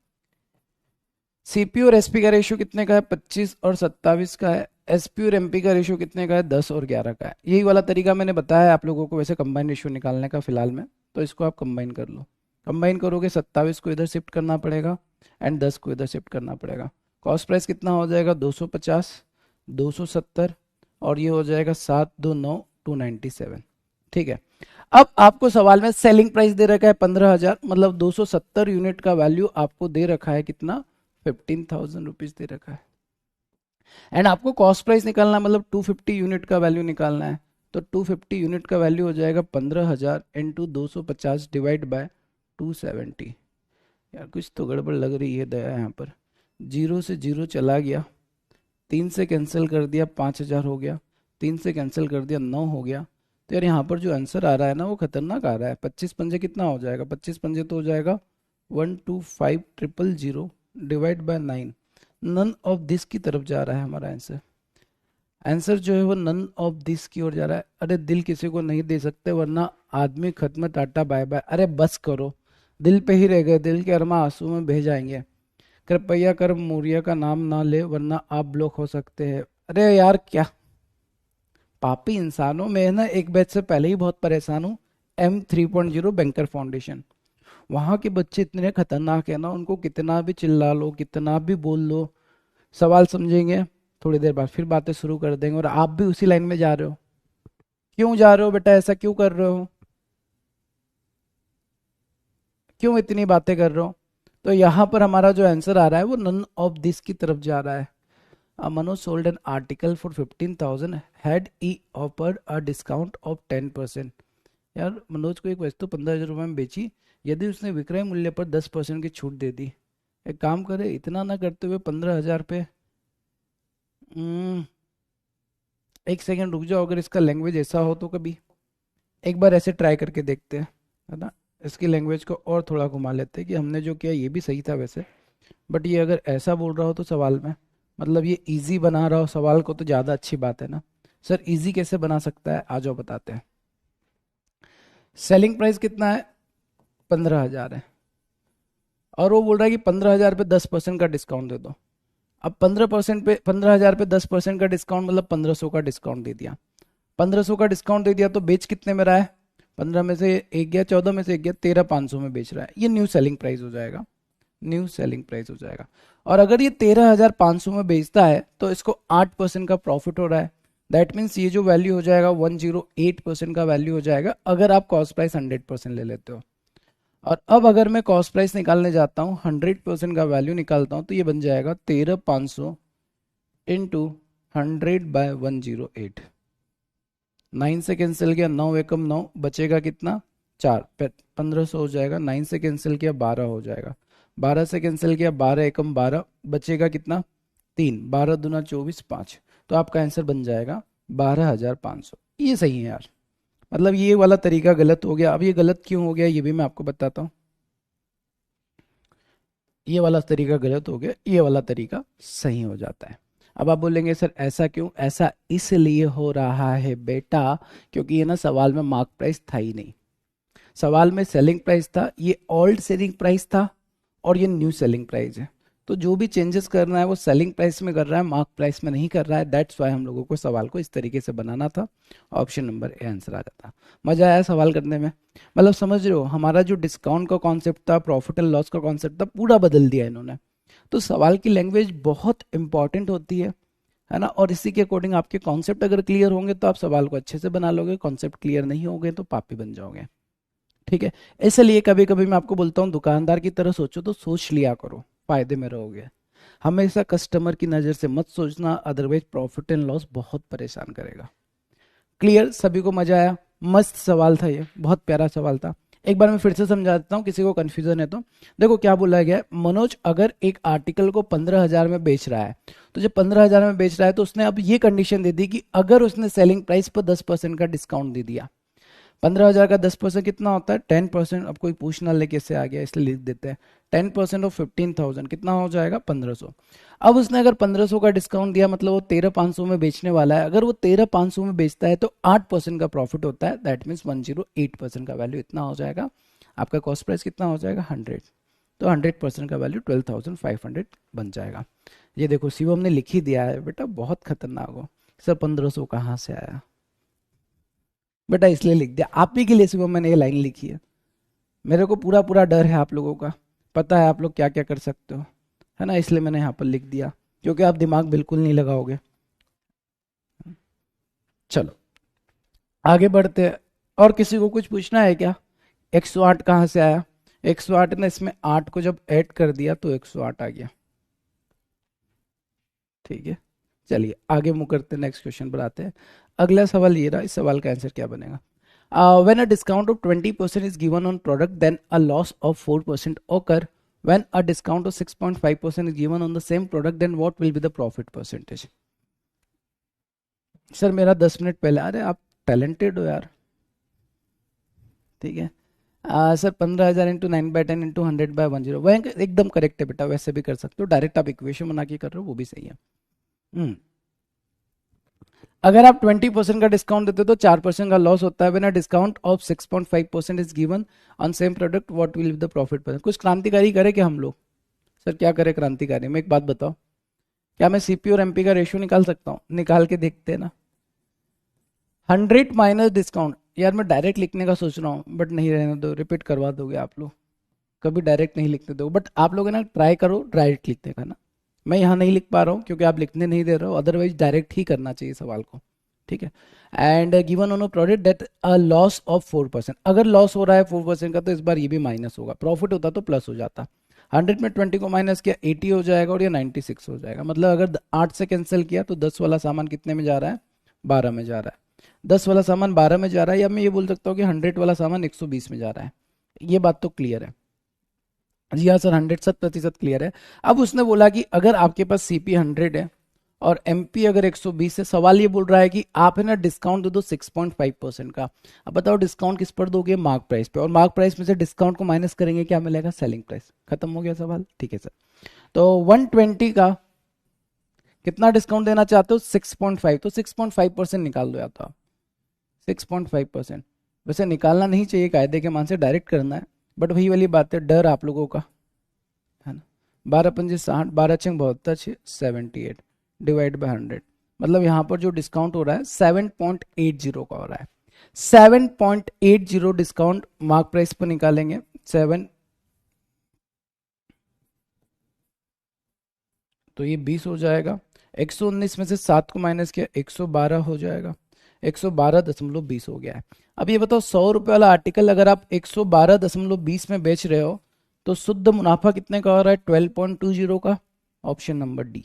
CP और एसपी का रेशियो कितने का है? 25 और 27 का है। एसपी और एमपी का रेशियो कितने का है? 10 और 11 का है। यही वाला तरीका मैंने बताया है आप लोगों को वैसे कंबाइन रेशियो निकालने का फिलहाल में, तो इसको आप कंबाइन कर लो। कंबाइन करोगे 27 को इधर शिफ्ट करना पड़ेगा एंड 10 को इधर शिफ्ट करना पड़ेगा। कॉस्ट प्राइस कितना हो जाएगा? 250, 270 और ये हो जाएगा 729 297। ठीक है। अब आपको सवाल में सेलिंग प्राइस दे रखा है 15,000, मतलब 270 यूनिट का वैल्यू आपको दे रखा है कितना? 15,000 रुपीज दे रखा है। एंड आपको कॉस्ट प्राइस निकालना है, मतलब 250 यूनिट का वैल्यू निकालना है। तो 250 यूनिट का वैल्यू हो जाएगा 15,000 इंटू 250 डिवाइड बाय 270। यार कुछ तो गड़बड़ लग रही है दया यहाँ पर। जीरो से जीरो चला गया, 3 से कैंसिल कर दिया 5,000 हो गया, 3 से कैंसिल कर दिया 9 हो गया। तो यार यहाँ पर जो आंसर आ रहा है ना वो खतरनाक आ रहा है। 25 पंजे कितना हो जाएगा? 25 पंजे तो हो जाएगा 125,000 divide by 9। None of this की तरफ जा रहा है हमारा आंसर। आंसर जो है वो नन ऑफ दिस की ओर जा रहा है। अरे दिल किसी को नहीं दे सकते वरना आदमी खत्म, टाटा बाय बाय। अरे बस करो, दिल पे ही रह गए, दिल के अरमा आंसू में बह जाएंगे। कृपया कर मौर्य का नाम ना ले वरना आप ब्लॉक हो सकते हैं। अरे यार क्या पापी इंसानों में ना, एक बैच से पहले ही बहुत परेशान हूँ। M3.0 बैंकर फाउंडेशन, वहाँ के बच्चे इतने खतरनाक है ना, उनको कितना भी चिल्ला लो कितना भी बोल लो, सवाल समझेंगे थोड़ी देर बाद फिर बातें शुरू कर देंगे। और आप भी उसी लाइन में जा रहे हो। क्यों जा रहे हो बेटा? ऐसा क्यों कर रहे हो? क्यों इतनी बातें कर रहे हो? तो यहाँ पर हमारा जो आंसर आ रहा है वो नन ऑफ दिस की तरफ जा रहा है। Manoj sold an article for 15,000, had he offered a discount of 10%। यार मनोज को एक वस्तु 15,000 रुपये में बेची, यदि उसने विक्रय मूल्य पर 10% की छूट दे दी। एक काम करे, इतना ना करते हुए 15,000 पे, एक सेकंड रुक जाओ। अगर इसका लैंग्वेज ऐसा हो तो कभी एक बार ऐसे ट्राई करके देखते हैं, है ना। इसकी लैंग्वेज को और थोड़ा घुमा लेते हैं कि हमने जो किया ये भी सही था वैसे, बट ये अगर ऐसा बोल रहा हो तो सवाल में, मतलब ये इजी बना रहा हो सवाल को तो ज़्यादा अच्छी बात है ना। सर इजी कैसे बना सकता है? आ जाओ बताते हैं। सेलिंग प्राइस कितना है? 15,000 है, और वो बोल रहा है कि 15,000 पे 10% का डिस्काउंट दे दो। अब 15% पे, 15,000 पे 10% का डिस्काउंट मतलब 1,500 का डिस्काउंट दे दिया। 1,500 का डिस्काउंट दे दिया तो बेच कितने में रहा है? 15 में से एक गया, 14 में से एक गया, 13,500 में बेच रहा है। ये न्यू सेलिंग प्राइस हो जाएगा, न्यू सेलिंग प्राइस हो जाएगा। और अगर ये 13,500 में बेचता है तो इसको 8% का प्रॉफिट हो रहा है। दैट मीन्स ये जो वैल्यू हो जाएगा 108% का वैल्यू हो जाएगा अगर आप कॉस्ट प्राइस 100% ले लेते हो। और अब अगर मैं कॉस्ट प्राइस निकालने जाता हूँ 100% का वैल्यू निकालता हूँ तो ये बन जाएगा 13,500 इंटू 100/108। 9 से कैंसिल किया, 9 एकम 9, बचेगा कितना? 4, 1,500 हो जाएगा। 9 से कैंसिल किया 12 हो जाएगा। 12 से कैंसिल किया 12 एकम 12, बचेगा कितना? 3, 12 दूना 24, 5। तो आपका आंसर बन जाएगा 12,500। ये सही है यार, मतलब ये वाला तरीका गलत हो गया। अब ये गलत क्यों हो गया ये भी मैं आपको बताता हूँ। ये वाला तरीका गलत हो गया, ये वाला तरीका सही हो जाता है। अब आप बोलेंगे सर ऐसा क्यों? ऐसा इसलिए हो रहा है बेटा क्योंकि ये ना सवाल में मार्क प्राइस था ही नहीं। सवाल में सेलिंग प्राइस था, ये ओल्ड सेलिंग प्राइस था और ये न्यू सेलिंग प्राइस है। तो जो भी चेंजेस करना है वो सेलिंग प्राइस में कर रहा है, मार्क प्राइस में नहीं कर रहा है। दैट्स वाई हम लोगों को सवाल को इस तरीके से बनाना था। ऑप्शन नंबर ए आंसर आ जाता। मजा आया सवाल करने में? मतलब समझ रहे हो, हमारा जो डिस्काउंट का कॉन्सेप्ट था, प्रॉफिट एंड लॉस का कॉन्सेप्ट था, पूरा बदल दिया इन्होंने। तो सवाल की लैंग्वेज बहुत इंपॉर्टेंट होती है ना। और इसी के अकॉर्डिंग आपके कॉन्सेप्ट अगर क्लियर होंगे तो आप सवाल को अच्छे से बना लोगे, कॉन्सेप्ट क्लियर नहीं होंगे तो पापी बन जाओगे। ठीक है। इसलिए कभी कभी मैं आपको बोलता हूँ दुकानदार की तरह सोचो तो सोच लिया करो, फायदे में रहोगे। हमेशा कस्टमर की नज़र से मत सोचना, अदरवाइज प्रॉफिट एंड लॉस बहुत परेशान करेगा। क्लियर? सभी को मजा आया? मस्त सवाल था ये, बहुत प्यारा सवाल था। एक बार मैं फिर से समझा देता हूँ किसी को कंफ्यूजन है तो। देखो क्या बोला गया है, मनोज अगर एक आर्टिकल को 15,000 में बेच रहा है, तो जब 15,000 में बेच रहा है तो उसने अब ये कंडीशन दे दी कि अगर उसने सेलिंग प्राइस पर 10% का डिस्काउंट दे दिया। 15,000 का 10% कितना होता है? 10%। अब कोई पूछना ले कैसे आ गया, इसलिए लिख देते हैं। 10% ऑफ 15,000 कितना हो जाएगा? 1,500। अब उसने अगर 1,500 का डिस्काउंट दिया, मतलब वो 13,500 में बेचने वाला है। अगर वो 13,500 में बेचता है तो 8% का प्रॉफिट होता है। दैट मीन्स 108% का वैल्यू इतना हो जाएगा। आपका कॉस्ट प्राइस कितना हो जाएगा? 100। तो 100% का वैल्यू 12,500 बन जाएगा। ये देखो शिवम ने लिख ही दिया है बेटा, बहुत खतरनाक हो सर। 1500 कहाँ से आया बेटा, इसलिए लिख दिया आप ही के लिए शिवम, मैंने ये लाइन लिखी है। मेरे को पूरा पूरा डर है आप लोगों का, पता है आप लोग क्या क्या कर सकते हो, है ना, इसलिए मैंने यहाँ पर लिख दिया, क्योंकि आप दिमाग बिल्कुल नहीं लगाओगे। चलो आगे बढ़ते हैं। और किसी को कुछ पूछना है क्या? 108 कहाँ से आया? 108 ने इसमें 8 को जब ऐड कर दिया तो 108 आ गया। ठीक है, चलिए आगे मूव करते हैं, नेक्स्ट क्वेश्चन पर आते हैं। अगला सवाल ये रहा, इस सवाल का आंसर क्या बनेगा? When a discount of 20% is given on product, then a loss of 4% occur. When a discount of 6.5% is given on the same product, then what will be the profit percentage? Sir मेरा 10 minute पहले, अरे आप talented हो यार। ठीक है, sir 15,000 into 9/10 into 100/10, वह एकदम करेक्ट है बेटा, वैसे भी कर सकते हो, डायरेक्ट आप इक्वेशन बना के कर रहे हो, वो भी सही है। अगर आप 20% का डिस्काउंट देते हो तो 4% का लॉस होता है। When a discount of 6.5% is given on same product, what will be the profit percent? कुछ क्रांतिकारी करे क्या हम लोग? सर क्या करे क्रांतिकारी में? एक बात बताओ, क्या मैं सीपी और एमपी का रेशियो निकाल सकता हूँ? निकाल के देखते हैं ना। 100 माइनस डिस्काउंट, यार मैं डायरेक्ट लिखने का सोच रहा हूँ बट नहीं, रहने दो, रिपीट करवा दोगे आप लोग, कभी डायरेक्ट नहीं लिखते दो, बट आप लोग है ना ट्राई करो डायरेक्ट लिखने का ना। मैं यहाँ नहीं लिख पा रहा हूँ क्योंकि आप लिखने नहीं दे रहे हो, अदरवाइज डायरेक्ट ही करना चाहिए सवाल को। ठीक है, and given on a product that a loss of 4%, अगर लॉस हो रहा है 4% का तो इस बार ये भी माइनस होगा, प्रॉफिट होता तो प्लस हो जाता। 100 में 20 को माइनस किया 80 हो जाएगा और ये 96 हो जाएगा। मतलब अगर 8 से कैंसिल किया तो 10 वाला सामान कितने में जा रहा है? 12 में जा रहा है। 10 वाला सामान 12 में जा रहा है, या मैं ये बोल सकता हूँ कि 100 वाला सामान 120 में जा रहा है। ये बात तो क्लियर है? जी हाँ सर, 100% क्लियर है। अब उसने बोला कि अगर आपके पास सीपी 100 है और एमपी अगर 120 है, सवाल ये बोल रहा है कि आप है ना डिस्काउंट दे दो 6.5% का। अब बताओ डिस्काउंट किस पर दोगे? मार्क प्राइस पे, और मार्क प्राइस में से डिस्काउंट को माइनस करेंगे, क्या मिलेगा? Selling price. खत्म हो गया सवाल। ठीक है सर, तो 120 का कितना डिस्काउंट देना चाहते हो? 6.5, तो 6.5% निकाल दो या तो आप 6.5%। वैसे निकालना नहीं चाहिए, कायदे के मान से डायरेक्ट करना है, बट वही वाली बात है, डर आप लोगों का, है ना। 12×5 = 60, 12×6 = 78 डिवाइड बाय 100, मतलब यहाँ पर जो डिस्काउंट हो रहा है 7.80 का हो रहा है। 7.80 डिस्काउंट मार्क प्राइस पर निकालेंगे, 7, तो ये 20 हो जाएगा। 119 में से 7 को माइनस किया 112 हो जाएगा। 112.20 हो गया है। अब ये बताओ 100 रुपये वाला आर्टिकल अगर आप 112.20 में बेच रहे हो तो शुद्ध मुनाफा कितने का हो रहा है? 12.20 का। Option number D,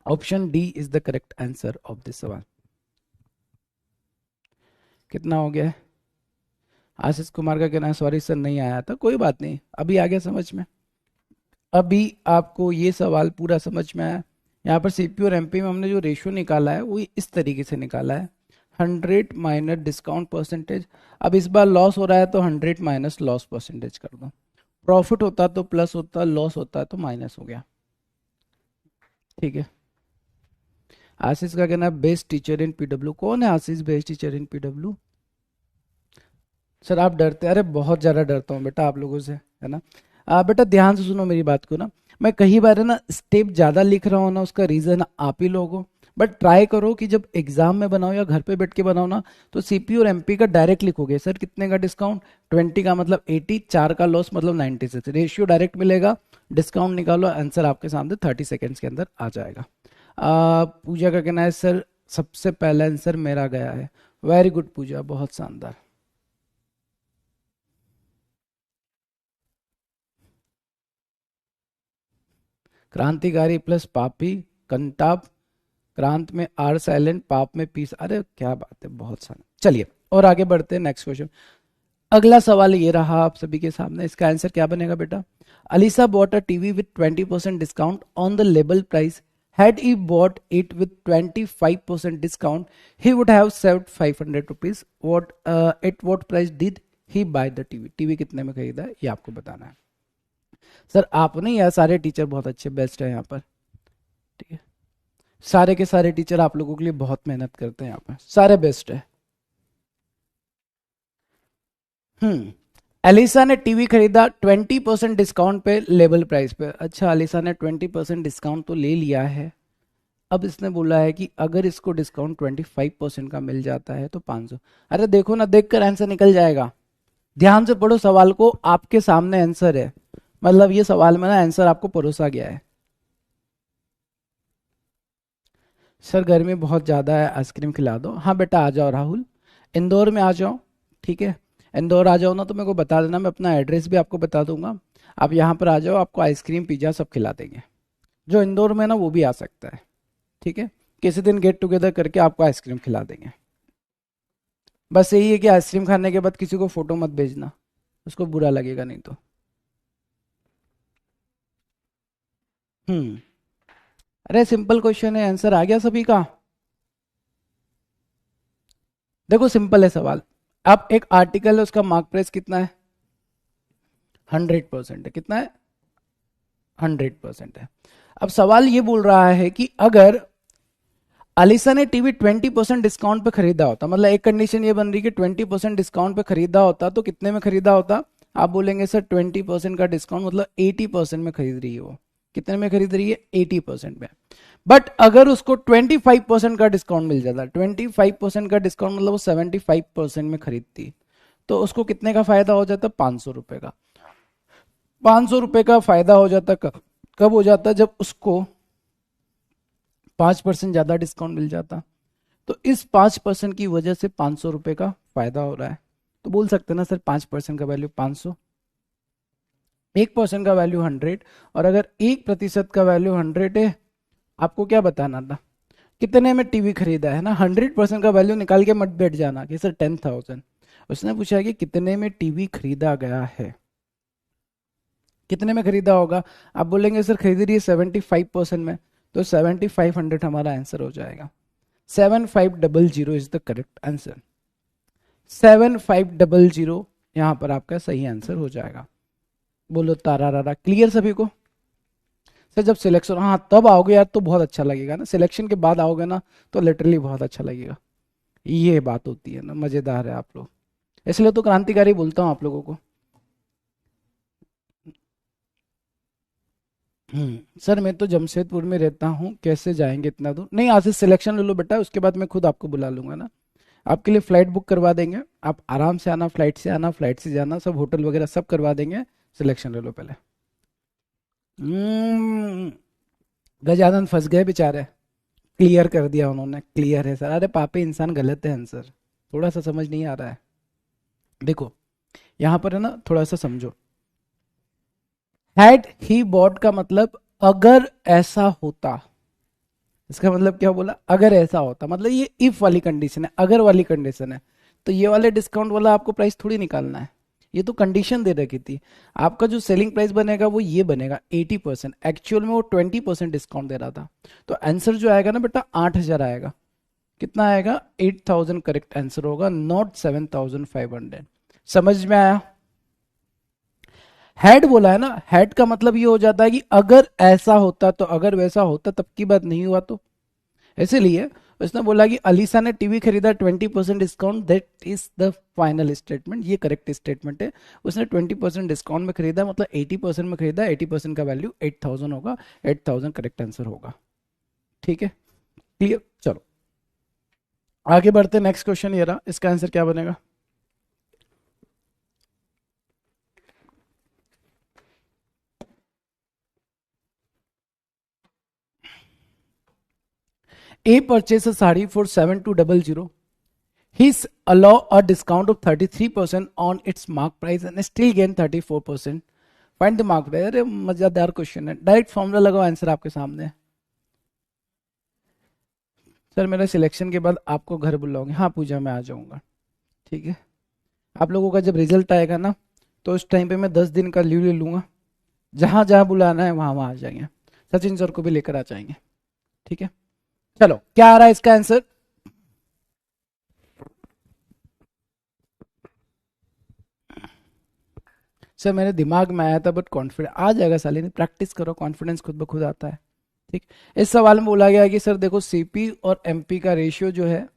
option D is the correct answer of this सवाल। कितना हो गया है? आशीष कुमार का कहना है सॉरी सर नहीं आया था, कोई बात नहीं, अभी आ गया समझ में। अभी आपको ये सवाल पूरा समझ में आया। यहाँ पर सीपी और एमपी में हमने जो रेशियो निकाला है वो इस तरीके से निकाला है, 100 माइनस डिस्काउंट परसेंटेज। अब इस बार लॉस हो रहा है तो 100 माइनस लॉस परसेंटेज कर दो। प्रॉफिट होता तो प्लस होता, लॉस होता है तो माइनस हो गया। ठीक है, आशीष का कहना है बेस्ट टीचर इन पीडब्ल्यू। कौन है Ashish best teacher in PW? Sir आप डरते? अरे बहुत ज़्यादा डरता हूँ बेटा आप लोगों से, है ना। बेटा ध्यान से सुनो मेरी बात को ना, मैं कई बार है ना स्टेप ज़्यादा लिख रहा हूँ ना, उसका रीज़न आप ही लोग हो। बट ट्राई करो कि जब एग्जाम में बनाओ या घर पे बैठ के बनाओ ना, तो सीपी और एमपी का डायरेक्ट लिखोगे। सर कितने का डिस्काउंट? 20 का मतलब 80, 4 का लॉस मतलब 96, रेशियो डायरेक्ट मिलेगा। डिस्काउंट निकालो, आंसर आपके सामने 30 सेकेंड्स के अंदर आ जाएगा। पूजा का कहना है सर सबसे पहला आंसर मेरा गया है। वेरी गुड पूजा, बहुत शानदार। क्रांतिकारी प्लस पापी, कंटाप, क्रांत में आर साइलेंट, पाप में पीस, अरे क्या बात है, बहुत सारा। चलिए और आगे बढ़ते हैं, नेक्स्ट क्वेश्चन। अगला सवाल ये रहा आप सभी के सामने, इसका आंसर क्या बनेगा बेटा? Alisa bought a TV with 20% discount on the label price. Had he bought it with 25% discount, he would have saved 500 rupees. At what price did he buy the TV? TV कितने में खरीदा है ये आपको बताना है। सर आप नहीं यार, सारे टीचर बहुत अच्छे बेस्ट है यहाँ पर। ठीक है, सारे के सारे टीचर आप लोगों के लिए बहुत मेहनत करते हैं यहाँ पर, सारे बेस्ट है। हम्म अलीसा ने टीवी खरीदा 20% डिस्काउंट पे लेबल प्राइस पे। अच्छा, अलीसा ने 20% डिस्काउंट तो ले लिया है। अब इसने बोला है कि अगर इसको डिस्काउंट 25% का मिल जाता है तो 500। अरे देखो ना, देखकर आंसर निकल जाएगा। ध्यान से पढ़ो सवाल को, आपके सामने आंसर है। मतलब ये सवाल में ना आंसर आपको परोसा गया है। सर गर्मी बहुत ज़्यादा है, आइसक्रीम खिला दो। हाँ बेटा आ जाओ राहुल, इंदौर में आ जाओ। ठीक है, इंदौर आ जाओ ना तो मेरे को बता देना, मैं अपना एड्रेस भी आपको बता दूंगा। आप यहाँ पर आ जाओ, आपको आइसक्रीम पिज्ज़ा सब खिला देंगे। जो इंदौर में ना वो भी आ सकता है। ठीक है, किसी दिन गेट टुगेदर करके आपको आइसक्रीम खिला देंगे। बस यही है कि आइसक्रीम खाने के बाद किसी को फोटो मत भेजना, उसको बुरा लगेगा नहीं तो। हम्म। अरे सिंपल क्वेश्चन है, आंसर आ गया सभी का। देखो सिंपल है सवाल। अब एक आर्टिकल है, उसका मार्क प्राइस कितना है? 100% है। कितना है? 100% है। अब सवाल ये बोल रहा है कि अगर अलीसा ने टीवी 20% डिस्काउंट पे खरीदा होता, मतलब एक कंडीशन ये बन रही कि 20% डिस्काउंट पे खरीदा होता तो कितने में खरीदा होता? आप बोलेंगे सर 20% का डिस्काउंट मतलब 80% में खरीद रही है वो। कितने में खरीद रही है? 80% में। बट अगर उसको 25% का डिस्काउंट मिल जाता, 25% का डिस्काउंट मतलब वो 75% में खरीदती, तो उसको कितने का फायदा हो जाता? 500 रुपए का। 500 रुपए का फायदा हो जाता कब? कब हो जाता? जब उसको 5% ज्यादा डिस्काउंट मिल जाता। तो इस 5% की वजह से 500 रुपए का फायदा हो रहा है। तो बोल सकते हैं ना सर 5% का वैल्यू 500, 1% का वैल्यू 100। और अगर 1% का वैल्यू 100 है, आपको क्या बताना था? कितने में टीवी खरीदा है ना। 100% का वैल्यू निकाल के मत बैठ जाना कि सर 10,000। उसने पूछा है कि कितने में टीवी खरीदा गया है, कितने में खरीदा होगा। आप बोलेंगे सर खरीद रही है 75% में, तो 7500 हमारा आंसर हो जाएगा। 7500 इज द करेक्ट आंसर। 7500 यहां पर आपका सही आंसर हो जाएगा। बोलो तारा रारा, क्लियर सभी को? सर जब सिलेक्शन, हाँ तब आओगे यार तो बहुत अच्छा लगेगा ना, सिलेक्शन के बाद आओगे ना तो लिटरली बहुत अच्छा लगेगा। ये बात होती है ना, मजेदार है आप लोग, इसलिए तो क्रांतिकारी बोलता हूँ आप लोगों को। सर मैं तो जमशेदपुर में रहता हूँ, कैसे जाएंगे इतना दूर? नहीं, आज से सिलेक्शन ले लो बेटा, उसके बाद मैं खुद आपको बुला लूंगा ना। आपके लिए फ्लाइट बुक करवा देंगे, आप आराम से आना, फ्लाइट से आना, फ्लाइट से जाना, सब होटल वगैरह सब करवा देंगे। सिलेक्शन ले लो पहले। हम्म, गजानन फंस गए बेचारे। क्लियर कर दिया उन्होंने, क्लियर है सर। अरे पापी इंसान गलत है आंसर, थोड़ा सा समझ नहीं आ रहा है। देखो यहाँ पर है ना, थोड़ा सा समझो। हैड ही बॉट का मतलब अगर ऐसा होता, इसका मतलब क्या बोला? अगर ऐसा होता, मतलब ये इफ वाली कंडीशन है, अगर वाली कंडीशन है। तो ये वाले डिस्काउंट वाला आपको प्राइस थोड़ी निकालना है, ये तो कंडीशन दे रखी थी। आपका जो सेलिंग प्राइस बनेगा वो ये बनेगा 80%, एक्चुअल में वो 20% डिस्काउंट दे रहा था। तो आंसर जो आएगा ना बेटा 8,000 आएगा। कितना आएगा? 8,000 करेक्ट आंसर होगा, नॉट 7,500। समझ में आया? हैड बोला है ना, हैड का मतलब ये हो जाता है कि अगर ऐसा होता, तो अगर वैसा होता तब की बात, नहीं हुआ तो। इसीलिए उसने बोला कि अलीसा ने टीवी खरीदा 20% discount, that is the final statement, ये करेक्ट स्टेटमेंट है। उसने 20% डिस्काउंट में खरीदा, मतलब 80% में खरीदा, 80% का वैल्यू 8,000 होगा, 8,000 करेक्ट आंसर होगा। ठीक है, क्लियर? चलो आगे बढ़ते, नेक्स्ट क्वेश्चन ये रहा, इसका आंसर क्या बनेगा? A purchase a sari for 7,200, he's allow a discount of 33% on its mark price and still gain 34%. Find the mark price. अरे मजेदार क्वेश्चन है, डायरेक्ट फॉर्मूला लगाओ, आंसर आपके सामने है। सर मेरा सिलेक्शन के बाद आपको घर बुलाओगे? हाँ पूजा मैं आ जाऊंगा। ठीक है, आप लोगों का जब रिजल्ट आएगा ना, तो उस टाइम पे मैं 10 दिन का लीव ले लूंगा, जहां जहां बुलाना है वहां वहां आ जाएंगे। सचिन सर को भी लेकर आ जाएंगे। ठीक है, चलो क्या आ रहा है इसका आंसर? सर मेरे दिमाग में आया था बट कॉन्फिडेंस आ जाएगा, साले ने प्रैक्टिस करो, कॉन्फिडेंस खुद ब खुद आता है। ठीक। इस सवाल में बोला गया है कि सर देखो सीपी और एमपी का रेशियो जो है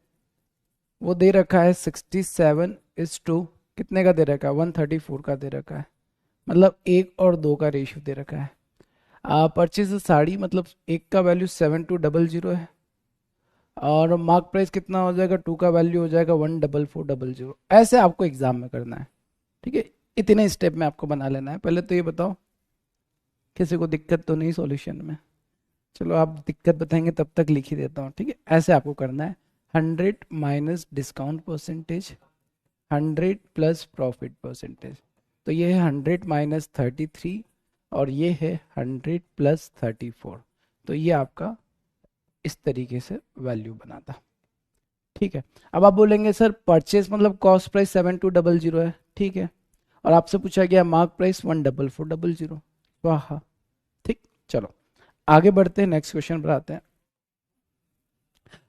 वो दे रखा है 67:2। कितने का दे रखा है? 134 का दे रखा है, मतलब 1 और 2 का रेशियो दे रखा है। परचेज साड़ी, मतलब एक का वैल्यू 7200 है, और मार्क प्राइस कितना हो जाएगा? 2 का वैल्यू हो जाएगा 14400। ऐसे आपको एग्जाम में करना है, ठीक है। इतने स्टेप में आपको बना लेना है। पहले तो ये बताओ, किसी को दिक्कत तो नहीं सॉल्यूशन में? चलो आप दिक्कत बताएंगे तब तक लिख ही देता हूँ, ठीक है। ऐसे आपको करना है, 100 minus discount percentage, 100 plus profit percentage. तो ये है 100 माइनस 33, और ये है 100 प्लस 34। तो ये आपका इस तरीके से वैल्यू बना था, ठीक है। अब आप बोलेंगे सर परचेज मतलब कॉस्ट प्राइस 7200 है, ठीक है, और आपसे पूछा गया मार्क प्राइस 14400। वाह, ठीक। चलो आगे बढ़ते हैं, नेक्स्ट क्वेश्चन पर आते हैं।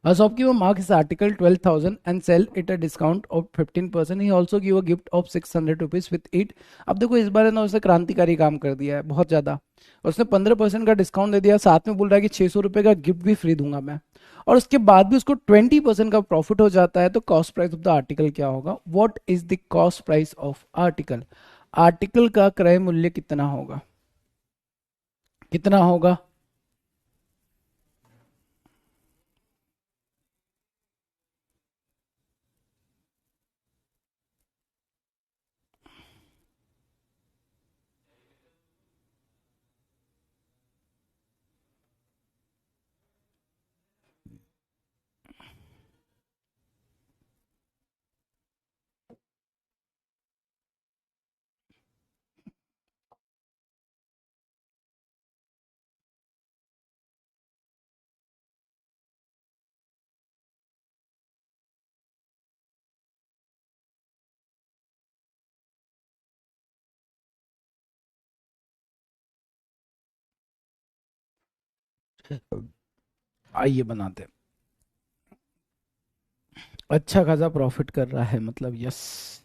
A shopkeeper marks his article 12,000 and sell it a discount of 15%. He also give a gift of 600 rupees with it. अब देखो इस बार ना उसने क्रांतिकारी काम कर दिया है बहुत ज़्यादा। उसने 15% का डिस्काउंट दे दिया, साथ में बोल रहा है कि 600 रुपये का गिफ्ट भी फ्री दूंगा मैं, और उसके बाद भी उसको 20% का प्रॉफिट हो जाता है। तो cost price of the article क्या होगा? What is the cost price of article? Article का क्रय मूल्य कितना होगा? कितना होगा? आइए बनाते हैं। अच्छा खासा प्रॉफिट कर रहा है मतलब, यस।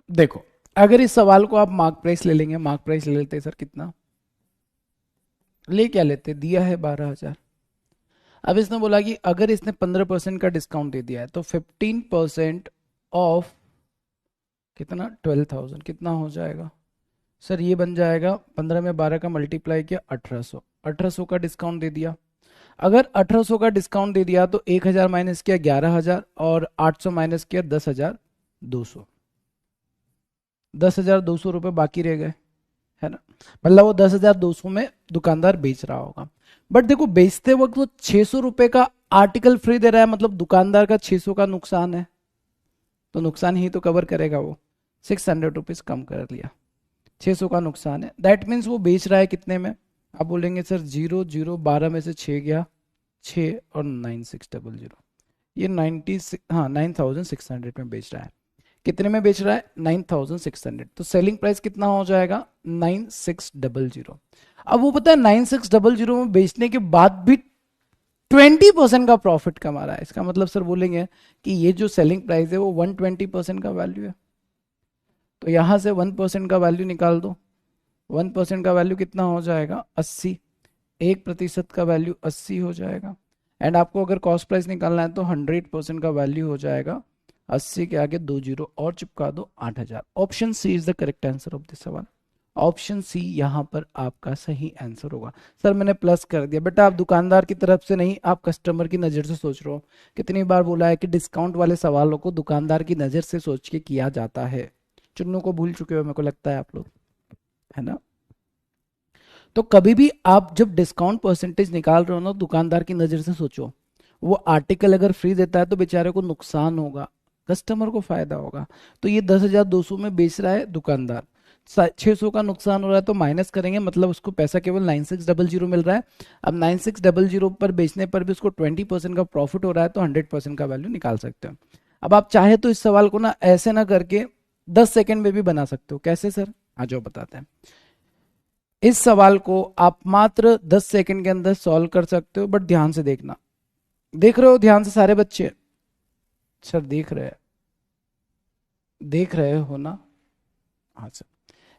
देखो अगर इस सवाल को आप मार्क प्राइस ले लेंगे, मार्क प्राइस ले लेते हैं सर, कितना ले, क्या लेते, दिया है 12,000। अब इसने बोला कि अगर इसने 15% का डिस्काउंट दे दिया है तो 15% ऑफ कितना? 12,000 कितना हो जाएगा सर? ये बन जाएगा 15 में 12 का मल्टीप्लाई किया 1800, 1800 का डिस्काउंट दे दिया। अगर 1800 का डिस्काउंट दे दिया तो 1000 माइनस किया 11,000, और 800 माइनस किया 10,200। 10,200 रुपये बाकी रह गए, है ना। मतलब वो 10,200 में दुकानदार बेच रहा होगा, बट देखो बेचते वक्त वो 600 रुपये का आर्टिकल फ्री दे रहा है, मतलब दुकानदार का 600 का नुकसान है, तो नुकसान ही तो कवर करेगा वो। 600 रुपीज कम कर लिया, 600 का नुकसान है। दैट मीन्स वो बेच रहा है कितने में? आप बोलेंगे सर 0 0 12 में से 6 गया, 6 और 9600, ये 9,600 में बेच रहा है। कितने में बेच रहा है? 9,600। तो सेलिंग प्राइस कितना हो जाएगा? 9,600। अब वो पता है 9,600 में बेचने के बाद भी 20% का प्रॉफिट कमा रहा है। इसका मतलब सर बोलेंगे कि ये जो सेलिंग प्राइस है वो 120% का वैल्यू है। तो यहां से 1% का वैल्यू निकाल दो। 1% का वैल्यू कितना हो जाएगा? 80। 1% का वैल्यू 80 हो जाएगा। एंड आपको अगर कॉस्ट प्राइस निकालना है तो 100% का वैल्यू हो जाएगा 80 के आगे 2 जीरो और चिपका दो 8,000। Option C is the correct answer of this सवाल। ऑप्शन सी यहाँ पर आपका सही आंसर होगा। सर मैंने प्लस कर दिया, बेटा आप दुकानदार की तरफ से नहीं, आप कस्टमर की नज़र से सोच रहे हो। कितनी बार बोला है कि डिस्काउंट वाले सवालों को दुकानदार की नज़र से सोच के किया जाता है। चुन्नू को भूल चुके हो मेरे को लगता है आप लोग, है ना। तो कभी भी आप जब डिस्काउंट परसेंटेज निकाल रहे हो ना, दुकानदार की नज़र से सोचो। वो आर्टिकल अगर फ्री देता है तो बेचारे को नुकसान होगा, कस्टमर को फायदा होगा। तो ये 10,200 में बेच रहा है दुकानदार, 600 का नुकसान हो रहा है, तो माइनस करेंगे, मतलब उसको पैसा केवल 9,600 मिल रहा है। अब 9,600 पर बेचने पर भी उसको 20% का प्रॉफिट हो रहा है, तो 100% का वैल्यू निकाल सकते हो। अब आप चाहे तो इस सवाल को ना ऐसे ना करके 10 सेकेंड में भी बना सकते हो। कैसे सर? आ जाओ बताते हैं। इस सवाल को आप मात्र 10 सेकेंड के अंदर सॉल्व कर सकते हो, बट ध्यान से देखना। देख रहे हो ध्यान से सारे बच्चे? सर देख रहे हैं, देख रहे हो ना? हाँ सर।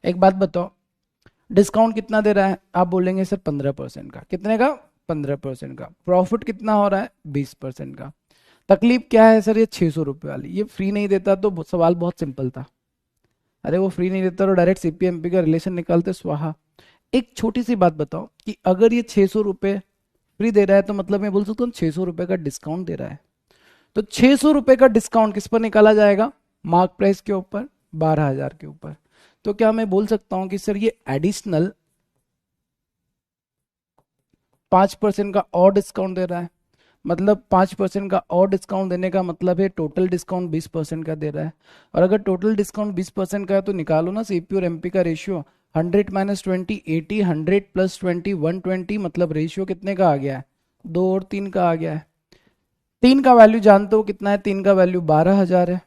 एक बात बताओ, डिस्काउंट कितना दे रहा है? आप बोलेंगे सर 15% का। कितने का? 15% का। प्रॉफिट कितना हो रहा है? 20% का। तकलीफ क्या है सर, ये 600 रुपये वाली, ये फ्री नहीं देता तो सवाल बहुत सिंपल था। अरे वो फ्री नहीं देता तो डायरेक्ट सीपीएमपी का रिलेशन निकालते स्वाहा। एक छोटी सी बात बताओ कि अगर ये 600 रुपये फ्री दे रहा है तो मतलब मैं बोल सकता हूँ 600 रुपये का डिस्काउंट दे रहा है। तो 600 रुपये का डिस्काउंट किस पर निकाला जाएगा? मार्क प्राइस के ऊपर, 12,000 के ऊपर। तो क्या मैं बोल सकता हूँ कि सर ये एडिशनल 5% का और डिस्काउंट दे रहा है? मतलब 5% का और डिस्काउंट देने का मतलब है टोटल डिस्काउंट 20% का दे रहा है। और अगर टोटल डिस्काउंट 20% का है तो निकालो ना सीपी और एमपी का रेशियो। 100 - 20 80, 100 + 20 120, मतलब रेशियो कितने का आ गया है? 2 और 3 का आ गया है। 3 का वैल्यू जानते हो कितना है? 3 का वैल्यू 12,000 है,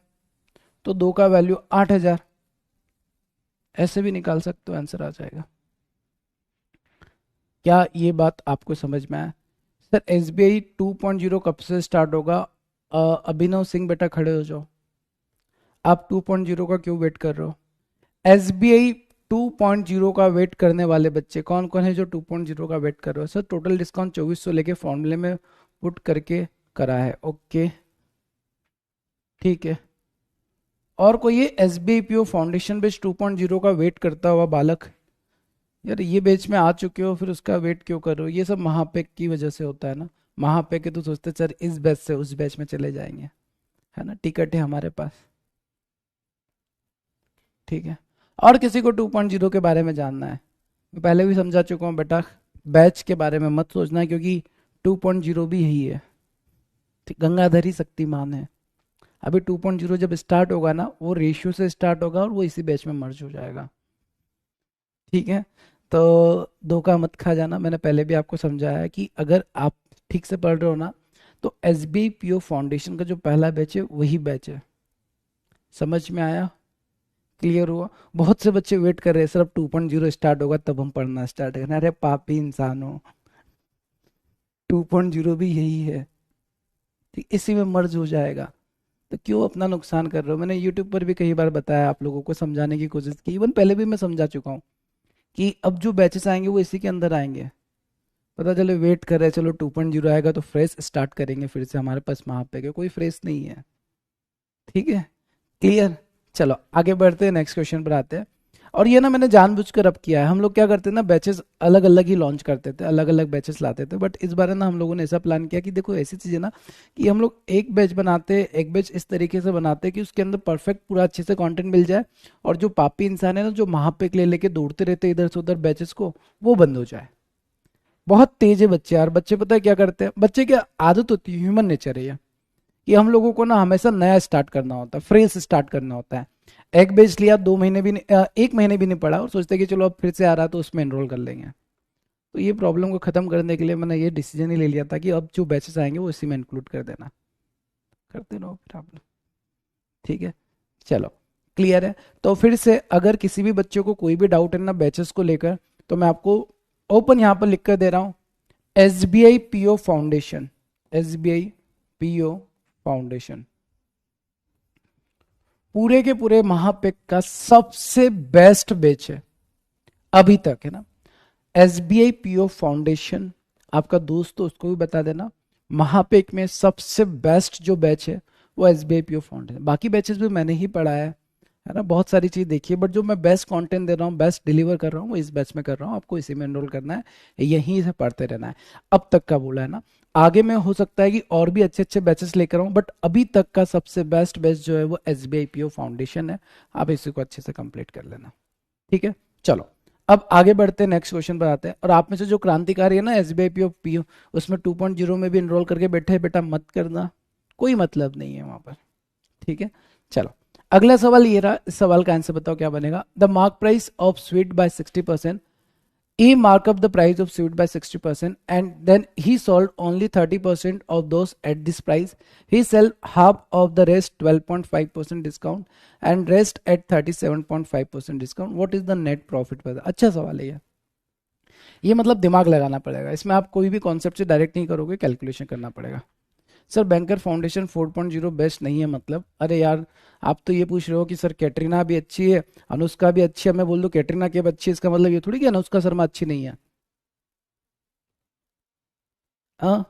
तो 2 का वैल्यू 8,000। ऐसे भी निकाल सकते हो, आंसर आ जाएगा। क्या ये बात आपको समझ में आया? सर एसबीआई 2.0 कब से स्टार्ट होगा? अभिनव सिंह बेटा खड़े हो जाओ। आप 2.0 का क्यों वेट कर रहे हो? एसबीआई 2.0 का वेट करने वाले बच्चे कौन कौन है जो 2.0 का वेट कर रहे हो? सर टोटल डिस्काउंट 2400 लेके फॉर्मूले में पुट करके करा है, ओके ठीक है। और कोई ये एसबीआई पीओ फाउंडेशन बेच 2.0 का वेट करता हुआ बालक? यार ये बैच में आ चुके हो फिर उसका वेट क्यों कर रहे हो? ये सब महापैक की वजह से होता है ना। महापैक के तो सोचते सर इस बैच से उस बैच में चले जाएंगे, है ना, टिकट है हमारे पास, ठीक है। और किसी को 2.0 के बारे में जानना है? मैं पहले भी समझा चुका हूँ बेटा, बैच के बारे में मत सोचना क्योंकि 2.0 भी यही है, ठीक, गंगाधरी शक्तिमान है। अभी 2.0 जब स्टार्ट होगा ना वो रेशियो से स्टार्ट होगा और वो इसी बैच में मर्ज हो जाएगा, ठीक है। तो धोखा मत खा जाना, मैंने पहले भी आपको समझाया है कि अगर आप ठीक से पढ़ रहे हो ना तो S B P O foundation का जो पहला बैच है वही बैच है। समझ में आया? क्लियर हुआ? बहुत से बच्चे वेट कर रहे हैं सर अब 2.0 स्टार्ट होगा तब हम पढ़ना स्टार्ट करना। अरे पापी इंसान हो, 2.0 भी यही है, ठीक, इसी में मर्ज हो जाएगा। तो क्यों अपना नुकसान कर रहे हो? मैंने यूट्यूब पर भी कई बार बताया, आप लोगों को समझाने की कोशिश की, इवन पहले भी मैं समझा चुका हूँ कि अब जो बैचेस आएंगे वो इसी के अंदर आएंगे। पता चले वेट कर रहे हैं, चलो 2.0 आएगा तो फ्रेश स्टार्ट करेंगे फिर से, हमारे पास वहां पे कोई फ्रेश नहीं है, ठीक है। क्लियर? चलो आगे बढ़ते हैं, नेक्स्ट क्वेश्चन पर आते हैं। और ये ना मैंने जानबूझकर अब किया है, हम लोग क्या करते हैं ना बैचेस अलग अलग ही लॉन्च करते थे, अलग अलग बैचेस लाते थे, बट इस बार ना हम लोगों ने ऐसा प्लान किया कि देखो ऐसी चीज़ है ना कि हम लोग एक बैच बनाते, एक बैच इस तरीके से बनाते कि उसके अंदर परफेक्ट पूरा अच्छे से कंटेंट मिल जाए, और जो पापी इंसान है ना जो महापेक ले लेके दौड़ते रहते इधर से उधर बैचेस को, वो बंद हो जाए। बहुत तेज है बच्चे यार, बच्चे पता है क्या करते हैं, बच्चे की आदत होती है, ह्यूमन नेचर है ये, कि हम लोगों को ना हमेशा नया स्टार्ट करना होता है, फ्रेश स्टार्ट करना होता है। एक बेच लिया, 2 महीने भी नहीं, 1 महीने भी नहीं पढ़ा और सोचते कि चलो अब फिर से आ रहा है तो उसमें एनरोल कर लेंगे। तो ये प्रॉब्लम को खत्म करने के लिए मैंने ये डिसीजन ही ले लिया था कि अब जो बैचेस आएंगे वो इसी में इंक्लूड कर देना, करते रहो फिर आप लोग, ठीक है। चलो क्लियर है? तो फिर से अगर किसी भी बच्चे को कोई भी डाउट है ना बैचेस को लेकर, तो मैं आपको ओपन यहाँ पर लिख कर दे रहा हूँ, S B I PO foundation, S B I PO foundation पूरे के पूरे महापेक का सबसे बेस्ट बैच है अभी तक, है ना। S B I PO foundation, आपका दोस्त तो उसको भी बता देना, महापेक में सबसे बेस्ट जो बैच है वो S B I PO foundation. बाकी बैचेस भी मैंने ही पढ़ा है ना, बहुत सारी चीज देखी है, बट जो मैं बेस्ट कंटेंट दे रहा हूँ, बेस्ट डिलीवर कर रहा हूँ, वो इस बैच में कर रहा हूँ। आपको इसी में एनरोल करना है, यहीं से पढ़ते रहना है। अब तक का बोला है ना, आगे में हो सकता है कि और भी अच्छे अच्छे बैचेस लेकर आऊँ, बट अभी तक का सबसे बेस्ट बैच जो है वो S B I PO foundation है। आप इसी को अच्छे से कंप्लीट कर लेना, ठीक है। चलो अब आगे बढ़ते हैं, नेक्स्ट क्वेश्चन पर आते हैं। और आप में से जो क्रांतिकारी है ना एसबीआई पीओ पीओ, उसमें 2.0 में भी इनरोल करके बैठे हैं, बेटा मत करना, कोई मतलब नहीं है वहां पर, ठीक है। चलो अगला सवाल ये रहा, इस सवाल का आंसर बताओ क्या बनेगा। The mark price of sweet by 60%, he mark up the price of sweet by 60% and then he sold only 30% of those at this price. He sell half of the rest 12.5% discount and rest at 37.5% discount. What is the net profit? अच्छा सवाल है ये मतलब दिमाग लगाना पड़ेगा इसमें, आप कोई भी कॉन्सेप्ट से डायरेक्ट नहीं करोगे, कैलकुलेशन करना पड़ेगा। सर बैंकर फाउंडेशन 4.0 बेस्ट नहीं है मतलब? अरे यार आप तो ये पूछ रहे हो कि सर कैटरीना भी अच्छी है, अनुष्का भी अच्छी है, मैं बोल दूं कैटरीना कैफ अच्छी है, इसका मतलब ये थोड़ी कि अनुष्का शर्मा अच्छी नहीं है। हाँ,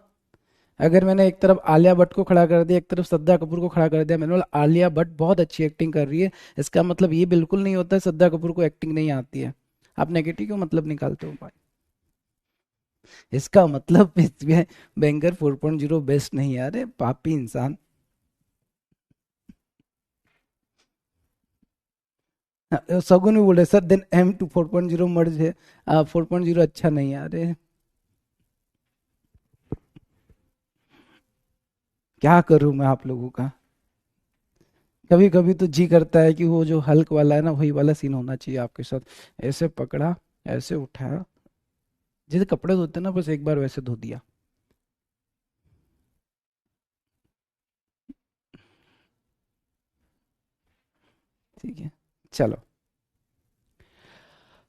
अगर मैंने एक तरफ आलिया भट्ट को खड़ा कर दिया, एक तरफ श्रद्धा कपूर को खड़ा कर दिया, मैंने बोला आलिया भट्ट बहुत अच्छी एक्टिंग कर रही है, इसका मतलब ये बिल्कुल नहीं होता है श्रद्धा कपूर को एक्टिंग नहीं आती है। आप नेगेटिव क्यों मतलब निकालते हो भाई? इसका मतलब इसमें बैंकर 4.0 बेस्ट नहीं है, अरे पापी इंसान। सगुन भी बोल रहे सर देन M2 4.0 मर्ज है, 4.0 अच्छा नहीं है, अरे क्या करूं मैं आप लोगों का। कभी कभी तो जी करता है कि वो जो हल्क वाला है ना, वही वाला सीन होना चाहिए आपके साथ। ऐसे पकड़ा, ऐसे उठाया, जैसे कपड़े धोते हैं ना, बस एक बार वैसे धो दिया। ठीक है, चलो।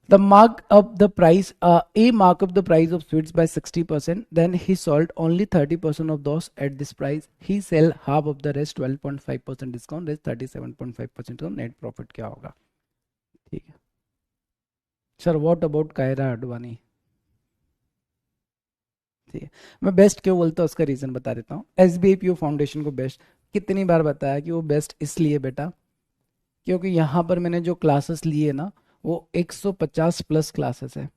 The mark up the price, A mark up the price of sweets by 60%. Then he sold only 30% of those at this price. He sell half of the rest 12.5% discount. Rest 37.5% का net profit क्या होगा? ठीक है sir, what about Kiara Advani? ठीक है, मैं best क्यों बोलता हूँ उसका रीजन बता देता हूँ। SBI PO फाउंडेशन को बेस्ट कितनी बार बताया कि वो बेस्ट इसलिए बेटा, क्योंकि यहाँ पर मैंने जो क्लासेस लिए ना, वो 150 प्लस क्लासेस है।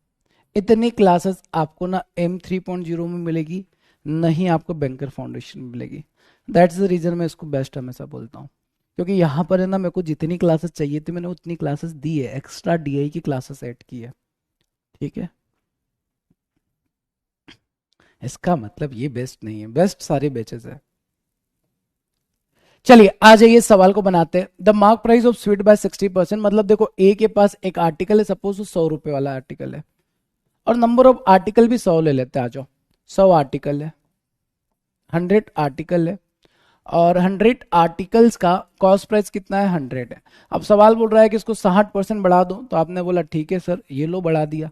इतनी क्लासेस आपको ना M3.0 में मिलेगी, नहीं आपको बैंकर फाउंडेशन में मिलेगी। दैट्स द रीजन मैं इसको बेस्ट हमेशा बोलता हूँ, क्योंकि यहाँ पर है ना, मेरे को जितनी क्लासेस चाहिए थी मैंने उतनी क्लासेस दी है, एक्स्ट्रा DI की क्लासेस ऐड की है। ठीक है, इसका मतलब ये बेस्ट नहीं है, बेस्ट सारे बेचेस है। चलिए आ जाइए सवाल को बनाते हैं। The mark price of sweet by 60%, मतलब देखो ए के पास एक आर्टिकल है, सपोज 100 रुपए वाला आर्टिकल है, और नंबर ऑफ आर्टिकल भी 100 ले लेते हैं, आ जाओ। 100 आर्टिकल है, 100 आर्टिकल है, और 100 आर्टिकल्स का कॉस्ट प्राइस कितना है? 100 है। अब सवाल बोल रहा है कि इसको 60% बढ़ा दो, तो आपने बोला ठीक है सर, ये लो बढ़ा दिया।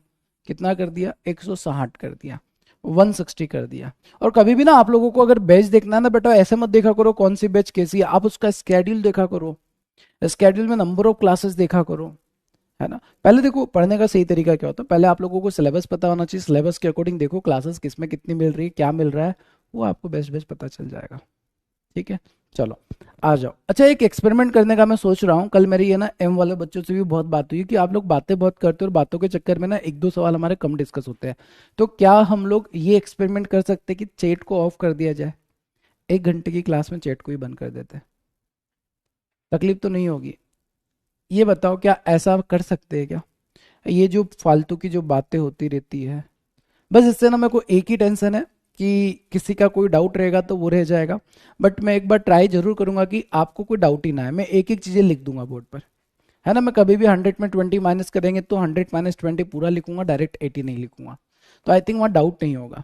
कितना कर दिया? 160 कर दिया, 160 कर दिया। और कभी भी ना आप लोगों को अगर बैच देखना है ना बेटा, ऐसे मत देखा करो कौन सी बैच कैसी है, आप उसका स्केड्यूल देखा करो, स्केड्यूल में नंबर ऑफ क्लासेस देखा करो, है ना। पहले देखो पढ़ने का सही तरीका क्या होता है, पहले आप लोगों को सिलेबस पता होना चाहिए, सिलेबस के अकॉर्डिंग देखो क्लासेस किस में कितनी मिल रही है, क्या मिल रहा है, वो आपको बेस्ट बेस्ट पता चल जाएगा। ठीक है, चलो आ जाओ। अच्छा, एक एक्सपेरिमेंट करने का मैं सोच रहा हूँ, कल मेरी है ना M वाले बच्चों से भी बहुत बात हुई कि आप लोग बातें बहुत करते हो और बातों के चक्कर में ना एक दो सवाल हमारे कम डिस्कस होते हैं। तो क्या हम लोग ये एक्सपेरिमेंट कर सकते हैं कि चैट को ऑफ कर दिया जाए, 1 घंटे की क्लास में चैट को ही बंद कर देते हैं, तकलीफ तो नहीं होगी? ये बताओ क्या ऐसा कर सकते हैं क्या? ये जो फालतू की जो बातें होती रहती है, बस इससे ना मेरे को एक ही टेंशन है कि किसी का कोई डाउट रहेगा तो वो रह जाएगा। बट मैं एक बार ट्राई जरूर करूंगा कि आपको कोई डाउट ही ना है, मैं एक एक चीजें लिख दूंगा बोर्ड पर, है ना। मैं कभी भी 100 में 20 माइनस करेंगे तो 100 - 20 पूरा लिखूंगा, डायरेक्ट 80 नहीं लिखूंगा, तो आई थिंक वहाँ डाउट नहीं होगा।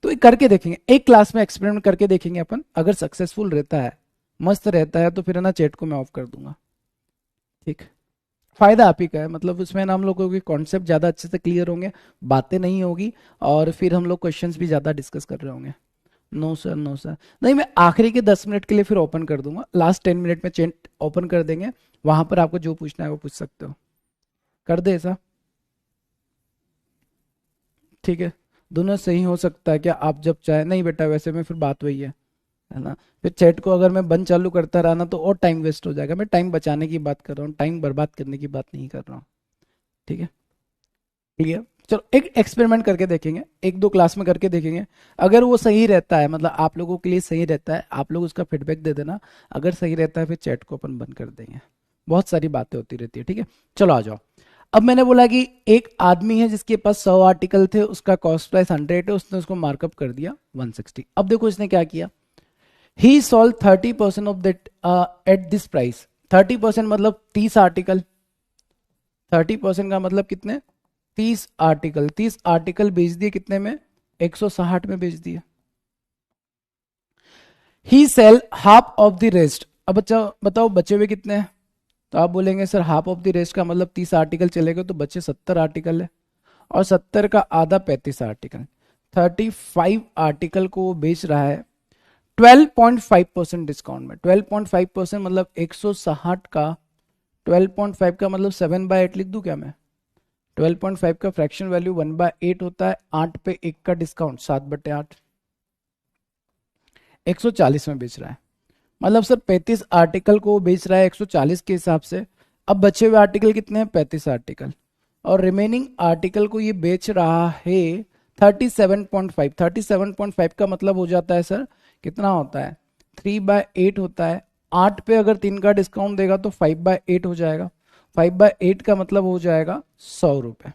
तो ये करके देखेंगे, एक क्लास में एक्सपेरिमेंट करके देखेंगे अपन, अगर सक्सेसफुल रहता है, मस्त रहता है, तो फिर है ना चैट को मैं ऑफ कर दूंगा। ठीक, फायदा आप ही का है, मतलब उसमें ना हम लोगों के कॉन्सेप्ट ज़्यादा अच्छे से क्लियर होंगे, बातें नहीं होगी, और फिर हम लोग क्वेश्चंस भी ज़्यादा डिस्कस कर रहे होंगे। नो सर, नो सर, नहीं, मैं आखिरी के 10 मिनट के लिए फिर ओपन कर दूंगा, लास्ट 10 मिनट में चैट ओपन कर देंगे, वहां पर आपको जो पूछना है वो पूछ सकते हो। कर दे ऐसा? ठीक है, दोनों सही हो सकता है क्या? आप जब चाहे, नहीं बेटा वैसे में फिर बात वही है ना। फिर चैट को अगर मैं बंद चालू करता रहा ना तो और टाइम वेस्ट हो जाएगा, मैं टाइम बचाने की बात कर रहा हूँ, टाइम बर्बाद करने की बात नहीं कर रहा हूँ। ठीक है, क्लियर। चलो एक एक्सपेरिमेंट करके देखेंगे, एक दो क्लास में करके देखेंगे, अगर वो सही रहता है, मतलब आप लोगों के लिए सही रहता है, आप लोग उसका फीडबैक दे देना, अगर सही रहता है फिर चैट को अपन बंद कर देंगे। बहुत सारी बातें होती रहती है, ठीक है। चलो आ जाओ। अब मैंने बोला कि एक आदमी है जिसके पास 100 आर्टिकल थे, उसका कॉस्ट प्राइस 100 है, उसने उसको मार्कअप कर दिया 160। अब देखो इसने क्या किया, he sold 30% of that at this price. 30% मतलब 30 आर्टिकल, 30% का मतलब कितने? 30 आर्टिकल, 30 आर्टिकल बेच दिए कितने में? 160 में बेच दिए। He sell half of the rest. अब बच्चा बताओ बचे हुए कितने हैं? तो आप बोलेंगे sir half of the rest का मतलब 30 आर्टिकल चले गए, तो बचे 70 आर्टिकल है, और 70 का आधा 35 आर्टिकल, 35 आर्टिकल को वो बेच रहा है 12.5% डिस्काउंट में। 12.5% मतलब 160 का 12.5 का मतलब 7/8 लिख दूं क्या मैं? 12.5 का फ्रैक्शन वैल्यू 1/8 होता है, 8 पे 1 का डिस्काउंट 7/8, 140 में बेच रहा है। मतलब सर 35 आर्टिकल को वो बेच रहा है 140 के हिसाब से। अब बचे हुए आर्टिकल कितने हैं? 35 आर्टिकल। और रिमेनिंग आर्टिकल को ये बेच रहा है 37.5। 37.5 का मतलब हो जाता है सर, कितना होता है? 3/8 होता है। 8 पे अगर 3 का डिस्काउंट देगा तो 5/8 हो जाएगा। 5/8 का मतलब हो जाएगा 100 रुपये।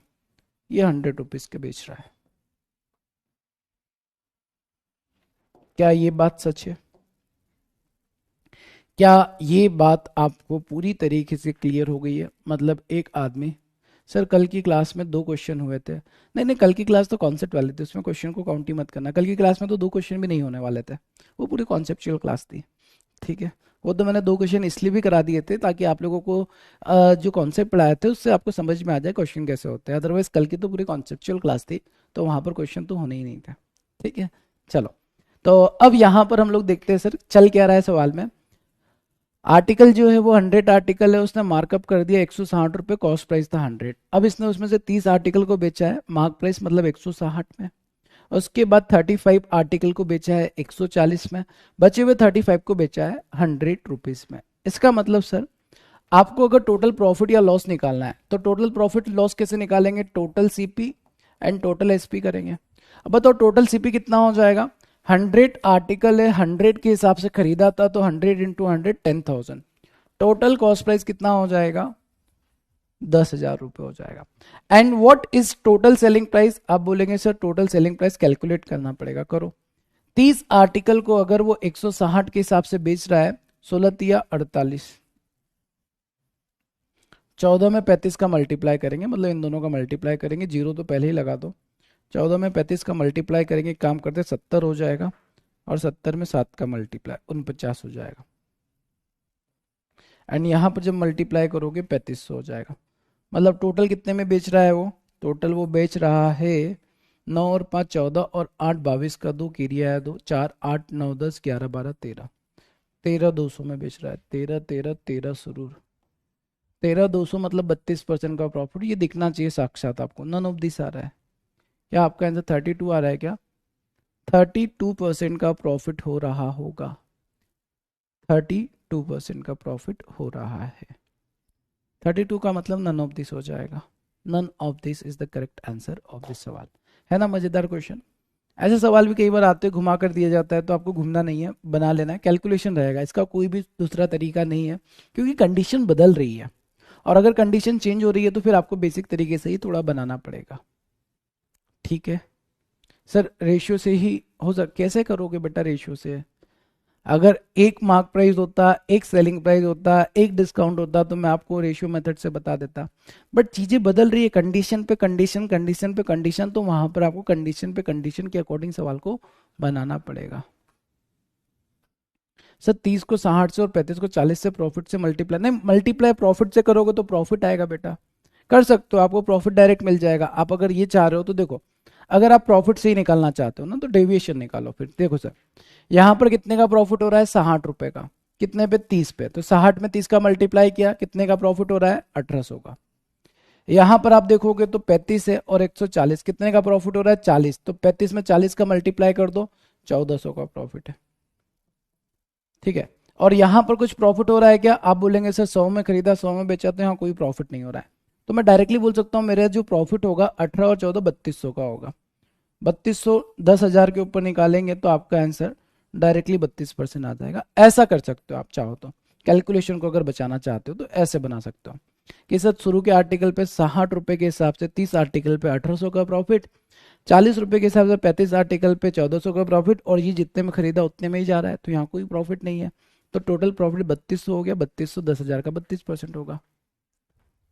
ये 100 रुपीज के बेच रहा है। क्या ये बात सच है? क्या ये बात आपको पूरी तरीके से क्लियर हो गई है? मतलब एक आदमी, सर कल की क्लास में 2 क्वेश्चन हुए थे। नहीं नहीं, कल की क्लास तो कॉन्सेप्ट वाली थी, उसमें क्वेश्चन को काउंट ही मत करना। कल की क्लास में तो 2 क्वेश्चन भी नहीं होने वाले थे, वो पूरी कॉन्सेप्चुअल क्लास थी। ठीक है, वो तो मैंने 2 क्वेश्चन इसलिए भी करा दिए थे ताकि आप लोगों को जो कॉन्सेप्ट पढ़ाए थे उससे आपको समझ में आ जाए क्वेश्चन कैसे होते हैं। अदरवाइज कल की तो पूरी कॉन्सेप्चुअल क्लास थी, तो वहाँ पर क्वेश्चन तो होने ही नहीं थे। ठीक है, चलो। तो अब यहाँ पर हम लोग देखते हैं सर चल क्या रहा है सवाल में। आर्टिकल जो है वो 100 आर्टिकल है, उसने मार्कअप कर दिया 160 रुपये, कॉस्ट प्राइस था 100। अब इसने उसमें से 30 आर्टिकल को बेचा है, मार्क प्राइस मतलब 160 में। उसके बाद 35 आर्टिकल को बेचा है 140 में, बचे हुए 35 को बेचा है 100 रुपीज में। इसका मतलब सर आपको अगर टोटल प्रॉफिट या लॉस निकालना है तो टोटल प्रॉफिट लॉस कैसे निकालेंगे? Total CP and total SP करेंगे। अब बताओ टोटल सीपी कितना हो जाएगा? 100 आर्टिकल है, 100 के हिसाब से खरीदा था तो 100 इंटू 100 10,000। टोटल कॉस्ट प्राइस कितना हो जाएगा? 10,000 रुपये हो जाएगा। And what is total selling price? आप बोलेंगे sir total selling price calculate करना पड़ेगा, करो। 30 आर्टिकल को अगर वो 160 के हिसाब से बेच रहा है, 16 तिया 48, 14 में 35 का मल्टीप्लाई करेंगे, मतलब इन दोनों का मल्टीप्लाई करेंगे, जीरो तो पहले ही लगा दो। 14 में 35 का मल्टीप्लाई करेंगे, काम करते 70 हो जाएगा, और 70 में 7 का मल्टीप्लाई 49 हो जाएगा। एंड यहाँ पर जब मल्टीप्लाई करोगे 3500 हो जाएगा। मतलब टोटल कितने में बेच रहा है वो? टोटल वो बेच रहा है 9 और 5 14 और 8 22 का 2 किरिया है 2 4 8 9 10 11 12 13, 13,200 में बेच रहा है। 13 13 13 सुरूर 13,200 मतलब 32% का प्रॉफिट। ये दिखना चाहिए साक्षात आपको, नन ऑफ दिस आ रहा है। क्या आपका आंसर 32 आ रहा है क्या? 32% का प्रॉफिट हो रहा होगा। 32% का प्रॉफिट हो रहा है। 32 का मतलब नन ऑफ दिस हो जाएगा। None of this is the correct answer of this सवाल। है ना मजेदार क्वेश्चन? ऐसे सवाल भी कई बार आते हैं, घुमा कर दिया जाता है, तो आपको घूमना नहीं है, बना लेना है, कैलकुलेशन रहेगा, इसका कोई भी दूसरा तरीका नहीं है, क्योंकि कंडीशन बदल रही है। और अगर कंडीशन चेंज हो रही है तो फिर आपको बेसिक तरीके से ही थोड़ा बनाना पड़ेगा। ठीक है सर, रेशियो से ही हो सक, कैसे करोगे बेटा रेशियो से? अगर एक मार्क प्राइस होता, एक सेलिंग प्राइस होता, एक डिस्काउंट होता तो मैं आपको रेशियो मेथड से बता देता। बट चीजें बदल रही है, कंडीशन पे कंडीशन, कंडीशन पे कंडीशन, तो वहां पर आपको कंडीशन पे कंडीशन के अकॉर्डिंग सवाल को बनाना पड़ेगा। सर 30 को 60 से और 35 को 40 से प्रॉफिट से मल्टीप्लाई, नहीं मल्टीप्लाई प्रॉफिट से करोगे तो प्रॉफिट आएगा बेटा, कर सकते हो, आपको प्रॉफिट डायरेक्ट मिल जाएगा। आप अगर ये चाह रहे हो तो देखो, अगर आप प्रॉफिट से ही निकालना चाहते हो ना तो डेविएशन निकालो। फिर देखो सर, यहाँ पर कितने का प्रॉफिट हो रहा है? 60 रुपए का। कितने पे? 30 पे। तो 60 में 30 का मल्टीप्लाई किया, कितने का प्रॉफिट हो रहा है? 1800 का। यहाँ पर आप देखोगे तो 35 है और 140, कितने का प्रॉफिट हो रहा है? 40। तो 35 में 40 का मल्टीप्लाई कर दो, 1400 का प्रॉफिट है। ठीक है, और यहाँ पर कुछ प्रॉफिट हो रहा है क्या? आप बोलेंगे सर 100 में खरीदा 100 में बेचा, तो यहाँ कोई प्रॉफिट नहीं हो रहा है। तो मैं डायरेक्टली बोल सकता हूँ मेरा जो प्रॉफिट होगा 18 और 14 3200 का होगा। 3200 10,000 के ऊपर निकालेंगे तो आपका आंसर डायरेक्टली 32% आ जाएगा। ऐसा कर सकते हो आप चाहो तो, कैलकुलेशन को अगर बचाना चाहते हो तो ऐसे बना सकते हो कि सर शुरू के आर्टिकल पे 60 रुपए के हिसाब से 30 आर्टिकल पे 1800 का प्रॉफिट, 40 रुपए के हिसाब से 35 आर्टिकल पे 1400 का प्रॉफिट, और ये जितने में खरीदा उतने में ही जा रहा है, तो यहाँ कोई प्रॉफिट नहीं है। तो टोटल प्रॉफिट 3200 हो गया। 3200 10,000 का 32% होगा।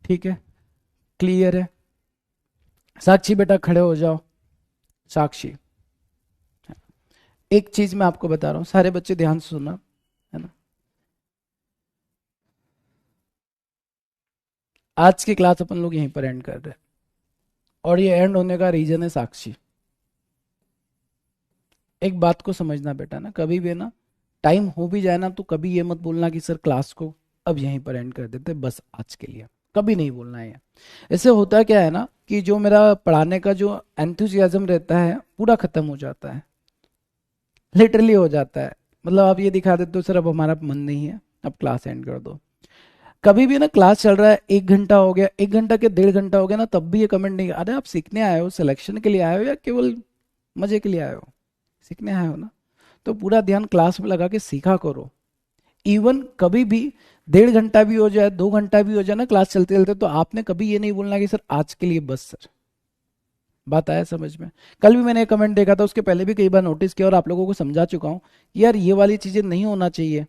ठीक है, क्लियर है? साक्षी बेटा खड़े हो जाओ। साक्षी, एक चीज मैं आपको बता रहा हूँ, सारे बच्चे ध्यान से सुनना, है ना। आज की क्लास अपन लोग यहीं पर एंड कर रहे हैं, और ये एंड होने का रीजन है साक्षी। एक बात को समझना बेटा ना, कभी भी ना टाइम हो भी जाए ना तो कभी ये मत बोलना कि सर क्लास को अब यहीं पर एंड कर देते बस आज के लिए, कभी नहीं बोलना है। इससे होता क्या है ना कि जो मेरा पढ़ाने का जो एंथुजियाज्म रहता है पूरा खत्म हो जाता है, लिटरली हो जाता है। मतलब आप ये दिखा देते हो सर अब हमारा मन नहीं है, अब क्लास एंड कर दो। कभी भी ना क्लास चल रहा है, 1 घंटा हो गया, 1 घंटा के 1.5 घंटा हो गया ना, तब भी ये कमेंट नहीं, अरे आप सीखने आए हो, सिलेक्शन के लिए आए हो या केवल मजे के लिए आए हो? सीखने आए हो ना, तो पूरा ध्यान क्लास में लगा के सीखा करो। इवन कभी भी 1.5 घंटा भी हो जाए, 2 घंटा भी हो जाए ना क्लास चलते चलते, तो आपने कभी ये नहीं बोलना कि सर आज के लिए बस सर। बात आया समझ में? कल भी मैंने एक कमेंट देखा था, उसके पहले भी कई बार नोटिस किया और आप लोगों को समझा चुका हूँ, यार ये वाली चीजें नहीं होना चाहिए।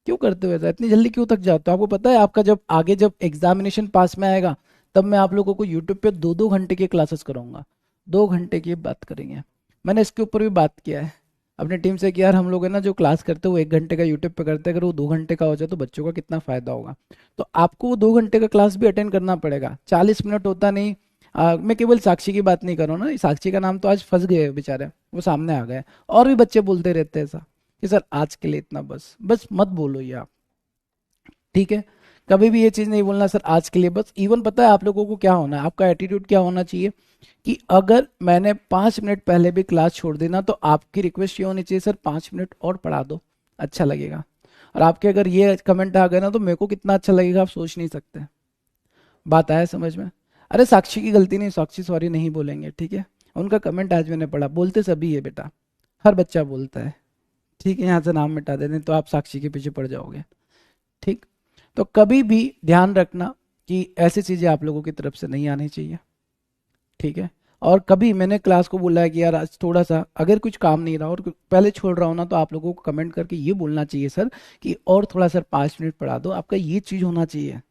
क्यों करते हो ऐसा, इतनी जल्दी क्यों थक जाते हो? आपको पता है आपका जब आगे जब एग्जामिनेशन पास में आएगा, तब मैं आप लोगों को यूट्यूब पे 2-2 घंटे की क्लासेस कराऊंगा, 2 घंटे की बात करेंगे। मैंने इसके ऊपर भी बात किया है अपनी टीम से कि यार हम लोग है ना जो क्लास करते हैं वो 1 घंटे का यूट्यूब पे करते हैं, अगर वो 2 घंटे का हो जाए तो बच्चों का कितना फायदा होगा। तो आपको वो 2 घंटे का क्लास भी अटेंड करना पड़ेगा, 40 मिनट होता नहीं। मैं केवल साक्षी की बात नहीं कर रहा हूँ ना, साक्षी का नाम तो आज फंस गए बेचारे, वो सामने आ गए, और भी बच्चे बोलते रहते हैं ऐसा कि सर आज के लिए इतना बस, बस मत बोलो ये आप, ठीक है? कभी भी ये चीज नहीं बोलना सर आज के लिए बस। इवन पता है आप लोगों को क्या होना है, आपका एटीट्यूड क्या होना चाहिए कि अगर मैंने 5 मिनट पहले भी क्लास छोड़ देना तो आपकी रिक्वेस्ट ये होनी चाहिए सर 5 मिनट और पढ़ा दो, अच्छा लगेगा। और आपके अगर ये कमेंट आ गए ना तो मेरे को कितना अच्छा लगेगा आप सोच नहीं सकते। बात आया समझ में? अरे साक्षी की गलती नहीं, साक्षी सॉरी नहीं बोलेंगे, ठीक है? उनका कमेंट आज मैंने पढ़ा, बोलते सभी है बेटा, हर बच्चा बोलता है, ठीक है? यहाँ से नाम मिटा देने तो आप साक्षी के पीछे पड़ जाओगे, ठीक? तो कभी भी ध्यान रखना कि ऐसी चीजें आप लोगों की तरफ से नहीं आनी चाहिए, ठीक है? और कभी मैंने क्लास को बोला है कि यार आज थोड़ा सा अगर कुछ काम नहीं रहा और पहले छोड़ रहा हूँ ना, तो आप लोगों को कमेंट करके ये बोलना चाहिए सर कि और थोड़ा सर 5 मिनट बढ़ा दो, आपका ये चीज होना चाहिए।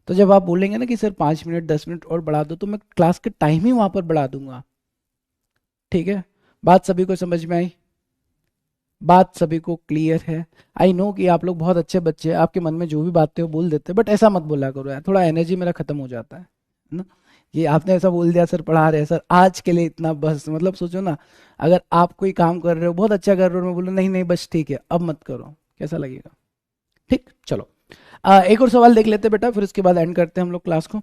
तो जब आप बोलेंगे ना कि सर 5 मिनट 10 मिनट और बढ़ा दो, तो मैं क्लास के टाइम ही वहां पर बढ़ा दूंगा, ठीक है? बात सभी को समझ में आई? बात सभी को क्लियर है? आई नो कि आप लोग बहुत अच्छे बच्चे हैं, आपके मन में जो भी बातें हो बोल देते हैं, बट ऐसा मत बोला करो यार, थोड़ा एनर्जी मेरा खत्म हो जाता है ना। ये आपने ऐसा बोल दिया सर पढ़ा रहे हैं सर आज के लिए इतना बस, मतलब सोचो ना, अगर आप कोई काम कर रहे हो बहुत अच्छा कर रहे हो, मैं बोलूँ नहीं नहीं बस ठीक है अब मत करो, कैसा लगेगा? ठीक, चलो। एक और सवाल देख लेते हैं बेटा, फिर उसके बाद एंड करते हैं हम लोग क्लास को।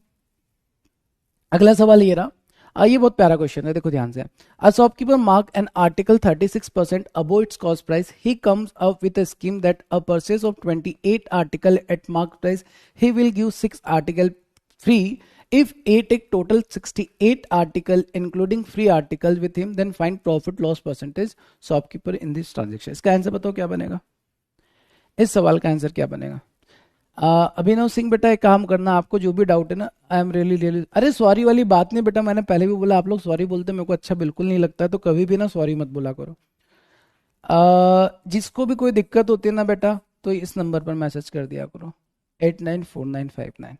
अगला सवाल ये रहा। ये बहुत प्यारा क्वेश्चन है, देखो ध्यान से। A shopkeeper mark an article 36% above its cost price, he comes up with a scheme that a purchase of 28 article at mark price, he will give 6 article free. If A take total 68 article including free article with him, then find profit loss percentage shopkeeper in this transaction। इसका answer बताओ क्या बनेगा, इस सवाल का answer क्या बनेगा? अभिनव सिंह बेटा एक काम करना, आपको जो भी डाउट है ना, आई एम रियली रियली, अरे सॉरी वाली बात नहीं बेटा, मैंने पहले भी बोला आप लोग सॉरी बोलते मेरे को अच्छा बिल्कुल नहीं लगता है, तो कभी भी ना सॉरी मत बोला करो। जिसको भी कोई दिक्कत होती है ना बेटा, तो इस नंबर पर मैसेज कर दिया करो, 894959।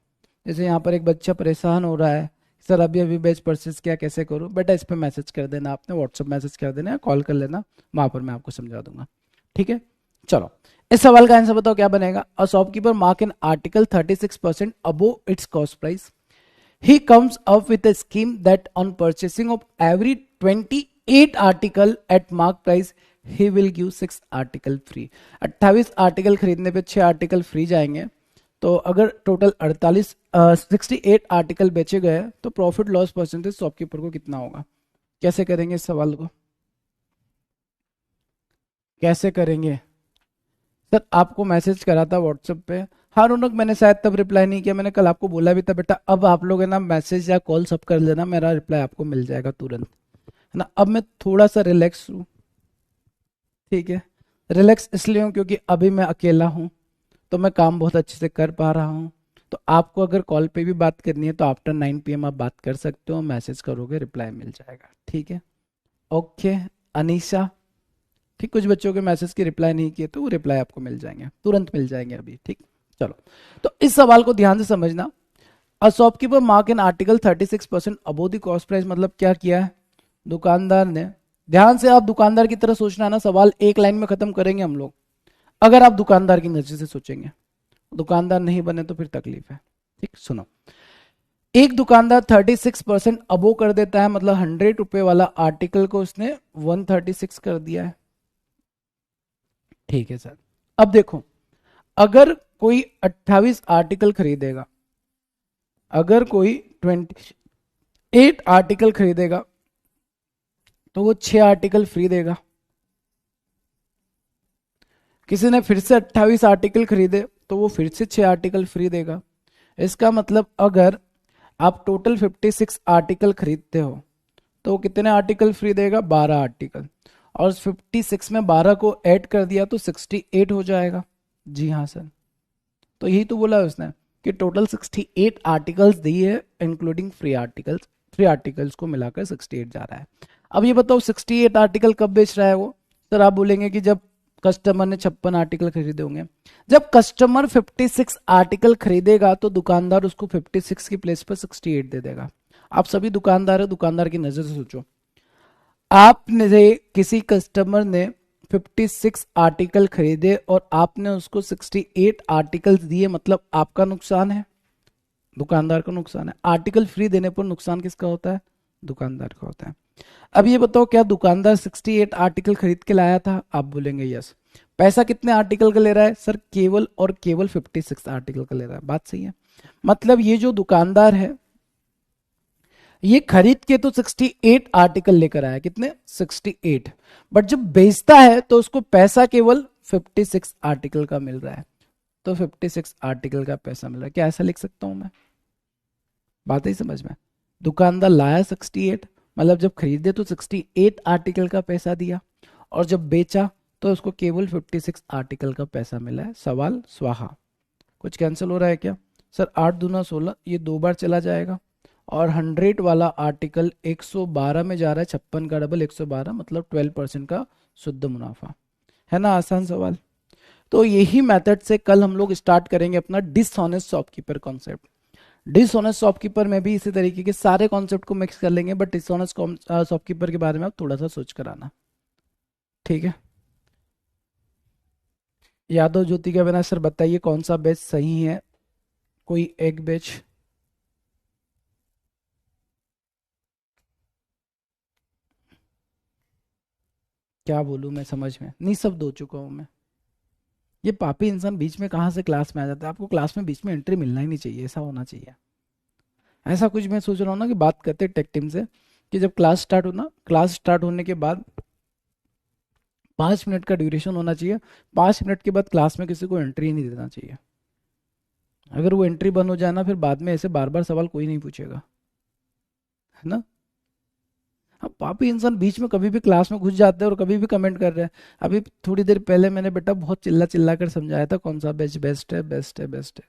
जैसे यहाँ पर एक बच्चा परेशान हो रहा है सर अभी अभी बैच परचेज किया कैसे करूँ, बेटा इस पर मैसेज कर देना, आपने व्हाट्सअप मैसेज कर देना या कॉल कर लेना, वहां पर मैं आपको समझा दूंगा, ठीक है? चलो, इस सवाल का आंसर बताओ क्या बनेगा। अ shopkeeper mark in article 36% above its cost price, he comes up with a scheme that on purchasing of every 28 article at mark price, he will give 6 article free। 28 article खरीदने पे 6 आर्टिकल फ्री जाएंगे, तो अगर total 68 article बेचे गए तो profit loss percentage shopkeeper को कितना होगा? कैसे करेंगे इस सवाल को, कैसे करेंगे? सर आपको मैसेज करा था व्हाट्सएप पे, हाँ रौनक, मैंने शायद तब रिप्लाई नहीं किया, मैंने कल आपको बोला भी था बेटा, अब आप लोग है ना मैसेज या कॉल सब कर लेना, मेरा रिप्लाई आपको मिल जाएगा तुरंत, है ना? अब मैं थोड़ा सा रिलैक्स हूँ, ठीक है? रिलैक्स इसलिए हूँ क्योंकि अभी मैं अकेला हूँ, तो मैं काम बहुत अच्छे से कर पा रहा हूँ। तो आपको अगर कॉल पे भी बात करनी है तो आफ्टर 9 PM आप बात कर सकते हो, मैसेज करोगे रिप्लाई मिल जाएगा, ठीक है? ओके अनीशा, ठीक, कुछ बच्चों के मैसेज की रिप्लाई नहीं किए तो वो रिप्लाई आपको मिल जाएंगे, तुरंत मिल जाएंगे अभी, ठीक? चलो, तो इस सवाल को ध्यान से समझना। अ shopkeeper mark in article 36% above the cost price, मतलब क्या किया है दुकानदार ने? ध्यान से आप दुकानदार की तरह सोचना ना, सवाल एक लाइन में खत्म करेंगे हम लोग, अगर आप दुकानदार की नजर से सोचेंगे। दुकानदार नहीं बने तो फिर तकलीफ है, ठीक? सुनो, एक दुकानदार 36% अबो कर देता है, मतलब 100 रुपए वाला आर्टिकल को उसने 136 कर दिया है, ठीक है सर? अब देखो, अगर कोई 28 आर्टिकल खरीदेगा, अगर कोई 28 आर्टिकल खरीदेगा तो वो 6 आर्टिकल फ्री देगा, किसी ने फिर से 28 आर्टिकल खरीदे तो वो फिर से 6 आर्टिकल फ्री देगा। इसका मतलब अगर आप टोटल 56 आर्टिकल खरीदते हो तो वो कितने आर्टिकल फ्री देगा? 12 आर्टिकल। और 56 में 12 को ऐड कर दिया तो 68 हो जाएगा। जी हाँ सर, तो यही तो बोला उसने कि टोटल 68 आर्टिकल्स दिए है including free articles. Free articles को मिलाकर 68 जा रहा है। अब ये बताओ 68 आर्टिकल कब बेच रहा है वो? सर आप बोलेंगे कि जब कस्टमर ने 56 आर्टिकल खरीदे होंगे। जब कस्टमर 56 आर्टिकल खरीदेगा तो दुकानदार उसको 56 की प्लेस पर 68 दे देगा। आप सभी दुकानदार है, दुकानदार की नजर से सोचो, आपने किसी कस्टमर ने 56 आर्टिकल खरीदे और आपने उसको 68 आर्टिकल्स दिए, मतलब आपका नुकसान है, दुकानदार का नुकसान है। आर्टिकल फ्री देने पर नुकसान किसका होता है? दुकानदार का होता है। अब ये बताओ क्या दुकानदार 68 आर्टिकल खरीद के लाया था? आप बोलेंगे यस। पैसा कितने आर्टिकल का ले रहा है? सर केवल और केवल 56 आर्टिकल का ले रहा है। बात सही है। मतलब ये जो दुकानदार है ये खरीद के तो 68 आर्टिकल लेकर आया। कितने? 68। बट जब बेचता है तो उसको पैसा केवल 56 आर्टिकल का मिल रहा है। तो 56 आर्टिकल का पैसा मिल रहा है। क्या ऐसा लिख सकता हूं मैं? बात ही समझ में। दुकानदार लाया 68, मतलब जब खरीदे तो 68 आर्टिकल का पैसा दिया, और जब बेचा तो उसको केवल 56 आर्टिकल का पैसा मिला है। सवाल स्वाहा। कुछ कैंसिल हो रहा है क्या? सर 8 दूना 16, ये 2 बार चला जाएगा। और 100 वाला आर्टिकल 112 में जा रहा है, 56 का डबल 112, मतलब 12% का शुद्ध मुनाफा। है ना आसान सवाल? तो यही मेथड से कल हम लोग स्टार्ट करेंगे अपना dishonest shopkeeper concept. Dishonest shopkeeper में भी इसी तरीके के सारे कॉन्सेप्ट को मिक्स कर लेंगे, बट डिसऑनेस्ट शॉपकीपर के बारे में आप थोड़ा सा सोच कर आना। ठीक है। यादव ज्योति का बिना सर बताइए कौन सा बेच सही है? कोई एक बेच। क्या बोलूं मैं, समझ में नहीं, सब दो चुका हूं मैं। ये पापी इंसान बीच में कहाँ से क्लास में आ जाता है? आपको क्लास में बीच में एंट्री मिलना ही नहीं चाहिए, ऐसा होना चाहिए। ऐसा कुछ मैं सोच रहा हूँ ना कि बात करते टेक टीम से कि जब क्लास स्टार्ट हो ना, क्लास स्टार्ट होने के बाद 5 मिनट का ड्यूरेशन होना चाहिए। 5 मिनट के बाद क्लास में किसी को एंट्री नहीं देना चाहिए। अगर वो एंट्री बंद हो जाए ना, फिर बाद में ऐसे बार बार सवाल कोई नहीं पूछेगा, है ना? अब पापी इंसान बीच में कभी भी क्लास में घुस जाते हैं और कभी भी कमेंट कर रहे हैं। अभी थोड़ी देर पहले मैंने बेटा बहुत चिल्ला चिल्ला कर समझाया था कौन सा बेस्ट बेस्ट है, बेस्ट है, बेस्ट है।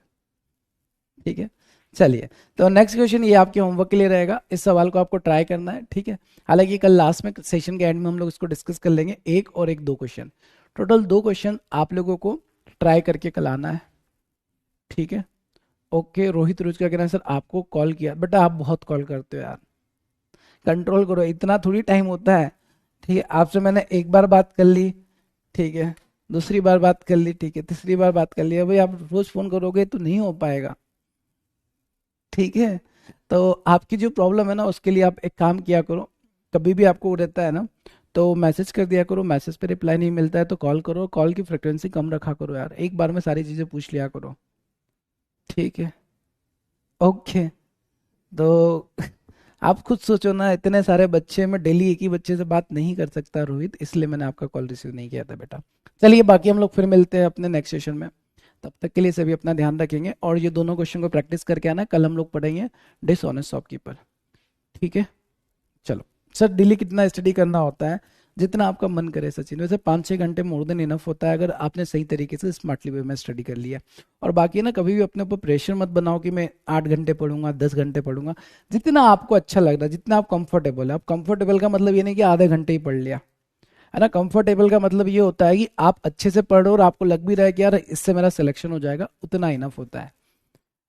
ठीक है। चलिए, तो नेक्स्ट क्वेश्चन ये आपके होमवर्क के लिए रहेगा। इस सवाल को आपको ट्राई करना है। ठीक है। हालांकि कल लास्ट में सेशन के एंड में हम लोग इसको डिस्कस कर लेंगे, एक और एक 2 क्वेश्चन, टोटल 2 क्वेश्चन आप लोगों को ट्राई करके कल आना है। ठीक है। ओके। रोहित रोज का कहना है सर आपको कॉल किया, बेटा आप बहुत कॉल करते हो यार, कंट्रोल करो, इतना थोड़ी टाइम होता है। ठीक है। आपसे मैंने एक बार बात कर ली, ठीक है, दूसरी बार बात कर ली, ठीक है, तीसरी बार बात कर लिया, भाई आप रोज फोन करोगे तो नहीं हो पाएगा। ठीक है। तो आपकी जो प्रॉब्लम है ना, उसके लिए आप एक काम किया करो, कभी भी आपको रहता है ना तो मैसेज कर दिया करो, मैसेज पे रिप्लाई नहीं मिलता है तो कॉल करो, कॉल की फ्रिक्वेंसी कम रखा करो यार, एक बार में सारी चीज़ें पूछ लिया करो। ठीक है। ओके। तो आप खुद सोचो ना, इतने सारे बच्चे, मैं डेली एक ही बच्चे से बात नहीं कर सकता रोहित, इसलिए मैंने आपका कॉल रिसीव नहीं किया था बेटा। चलिए, बाकी हम लोग फिर मिलते हैं अपने नेक्स्ट सेशन में। तब तक के लिए सभी अपना ध्यान रखेंगे, और ये दोनों क्वेश्चन को प्रैक्टिस करके आना, कल हम लोग पढ़ेंगे डिसऑनेस्ट शॉपकीपर। ठीक है। चलो। सर डेली कितना स्टडी करना होता है? जितना आपका मन करे सचिन, वैसे 5-6 घंटे मोर देन इनफ होता है अगर आपने सही तरीके से स्मार्टली वे में स्टडी कर लिया। और बाकी ना, कभी भी अपने ऊपर प्रेशर मत बनाओ कि मैं 8 घंटे पढ़ूंगा, 10 घंटे पढ़ूंगा। जितना आपको अच्छा लग रहा है, जितना आप कंफर्टेबल है। आप कंफर्टेबल का मतलब ये नहीं कि आधे घंटे ही पढ़ लिया, है ना। कंफर्टेबल का मतलब ये होता है कि आप अच्छे से पढ़ो और आपको लग भी रहा है कि यार इससे मेरा सिलेक्शन हो जाएगा, उतना इनफ होता है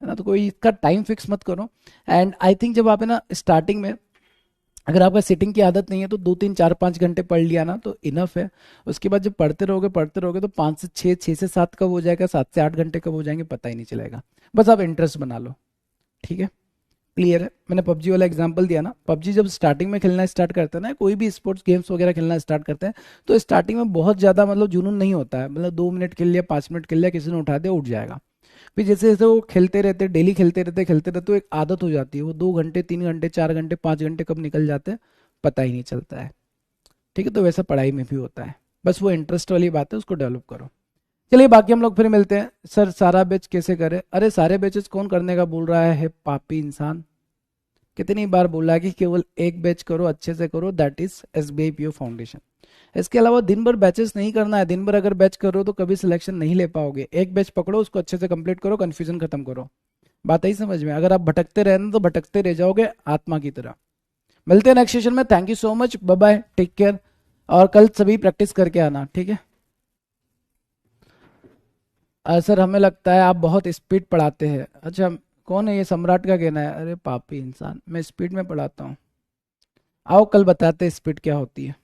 ना। तो कोई इसका टाइम फिक्स मत करो। एंड आई थिंक जब आप है ना स्टार्टिंग में, अगर आपका सिटिंग की आदत नहीं है तो 2-3-4-5 घंटे पढ़ लिया ना तो इनफ है। उसके बाद जब पढ़ते रहोगे तो 5 से 6, 6 से 7 कब हो जाएगा, 7 से 8 घंटे कब हो जाएंगे पता ही नहीं चलेगा। बस आप इंटरेस्ट बना लो। ठीक है। क्लियर है? मैंने पबजी वाला एग्जांपल दिया ना, पबजी जब स्टार्टिंग में खेलना स्टार्ट करते हैं ना, कोई भी स्पोर्ट्स गेम्स वगैरह खेलना स्टार्ट करते हैं, तो स्टार्टिंग में बहुत ज़्यादा मतलब जुनून नहीं होता है, मतलब 2 मिनट खेल लिया, 5 मिनट खेल लिया, किसी ने उठा दिया, उठ जाएगा। फिर जैसे जैसे वो खेलते रहते, डेली खेलते रहते तो एक आदत हो जाती है, वो 2 घंटे, 3 घंटे, 4 घंटे, 5 घंटे कब निकल जाते हैं पता ही नहीं चलता है। ठीक है। तो वैसा पढ़ाई में भी होता है, बस वो इंटरेस्ट वाली बात है, उसको डेवलप करो। चलिए बाकी हम लोग फिर मिलते हैं। सर सारा बैच कैसे करें? अरे सारे बैचेस कौन करने का बोल रहा है पापी इंसान? कितनी बार बोला है कि केवल एक बैच करो, अच्छे से करो, that is SBI PO foundation. इसके अलावा दिन भर बैचेस नहीं करना है। दिन भर अगर बैच करो तो कभी सिलेक्शन नहीं ले पाओगे। एक बैच पकड़ो, उसको अच्छे से कंप्लीट करो, कंफ्यूजन खत्म करो। बात आई समझ में? अगर आप भटकते रहना तो भटकते रह जाओगे आत्मा की तरह। मिलते हैं नेक्स्ट सेशन में। Thank you so much, bye bye, take care. और कल सभी प्रैक्टिस करके आना, ठीक है? सर हमें लगता है आप बहुत स्पीड पढ़ाते हैं। अच्छा, कौन है ये? सम्राट का कहना है। अरे पापी इंसान, मैं स्पीड में पढ़ाता हूँ। आओ कल बताते हैं स्पीड क्या होती है।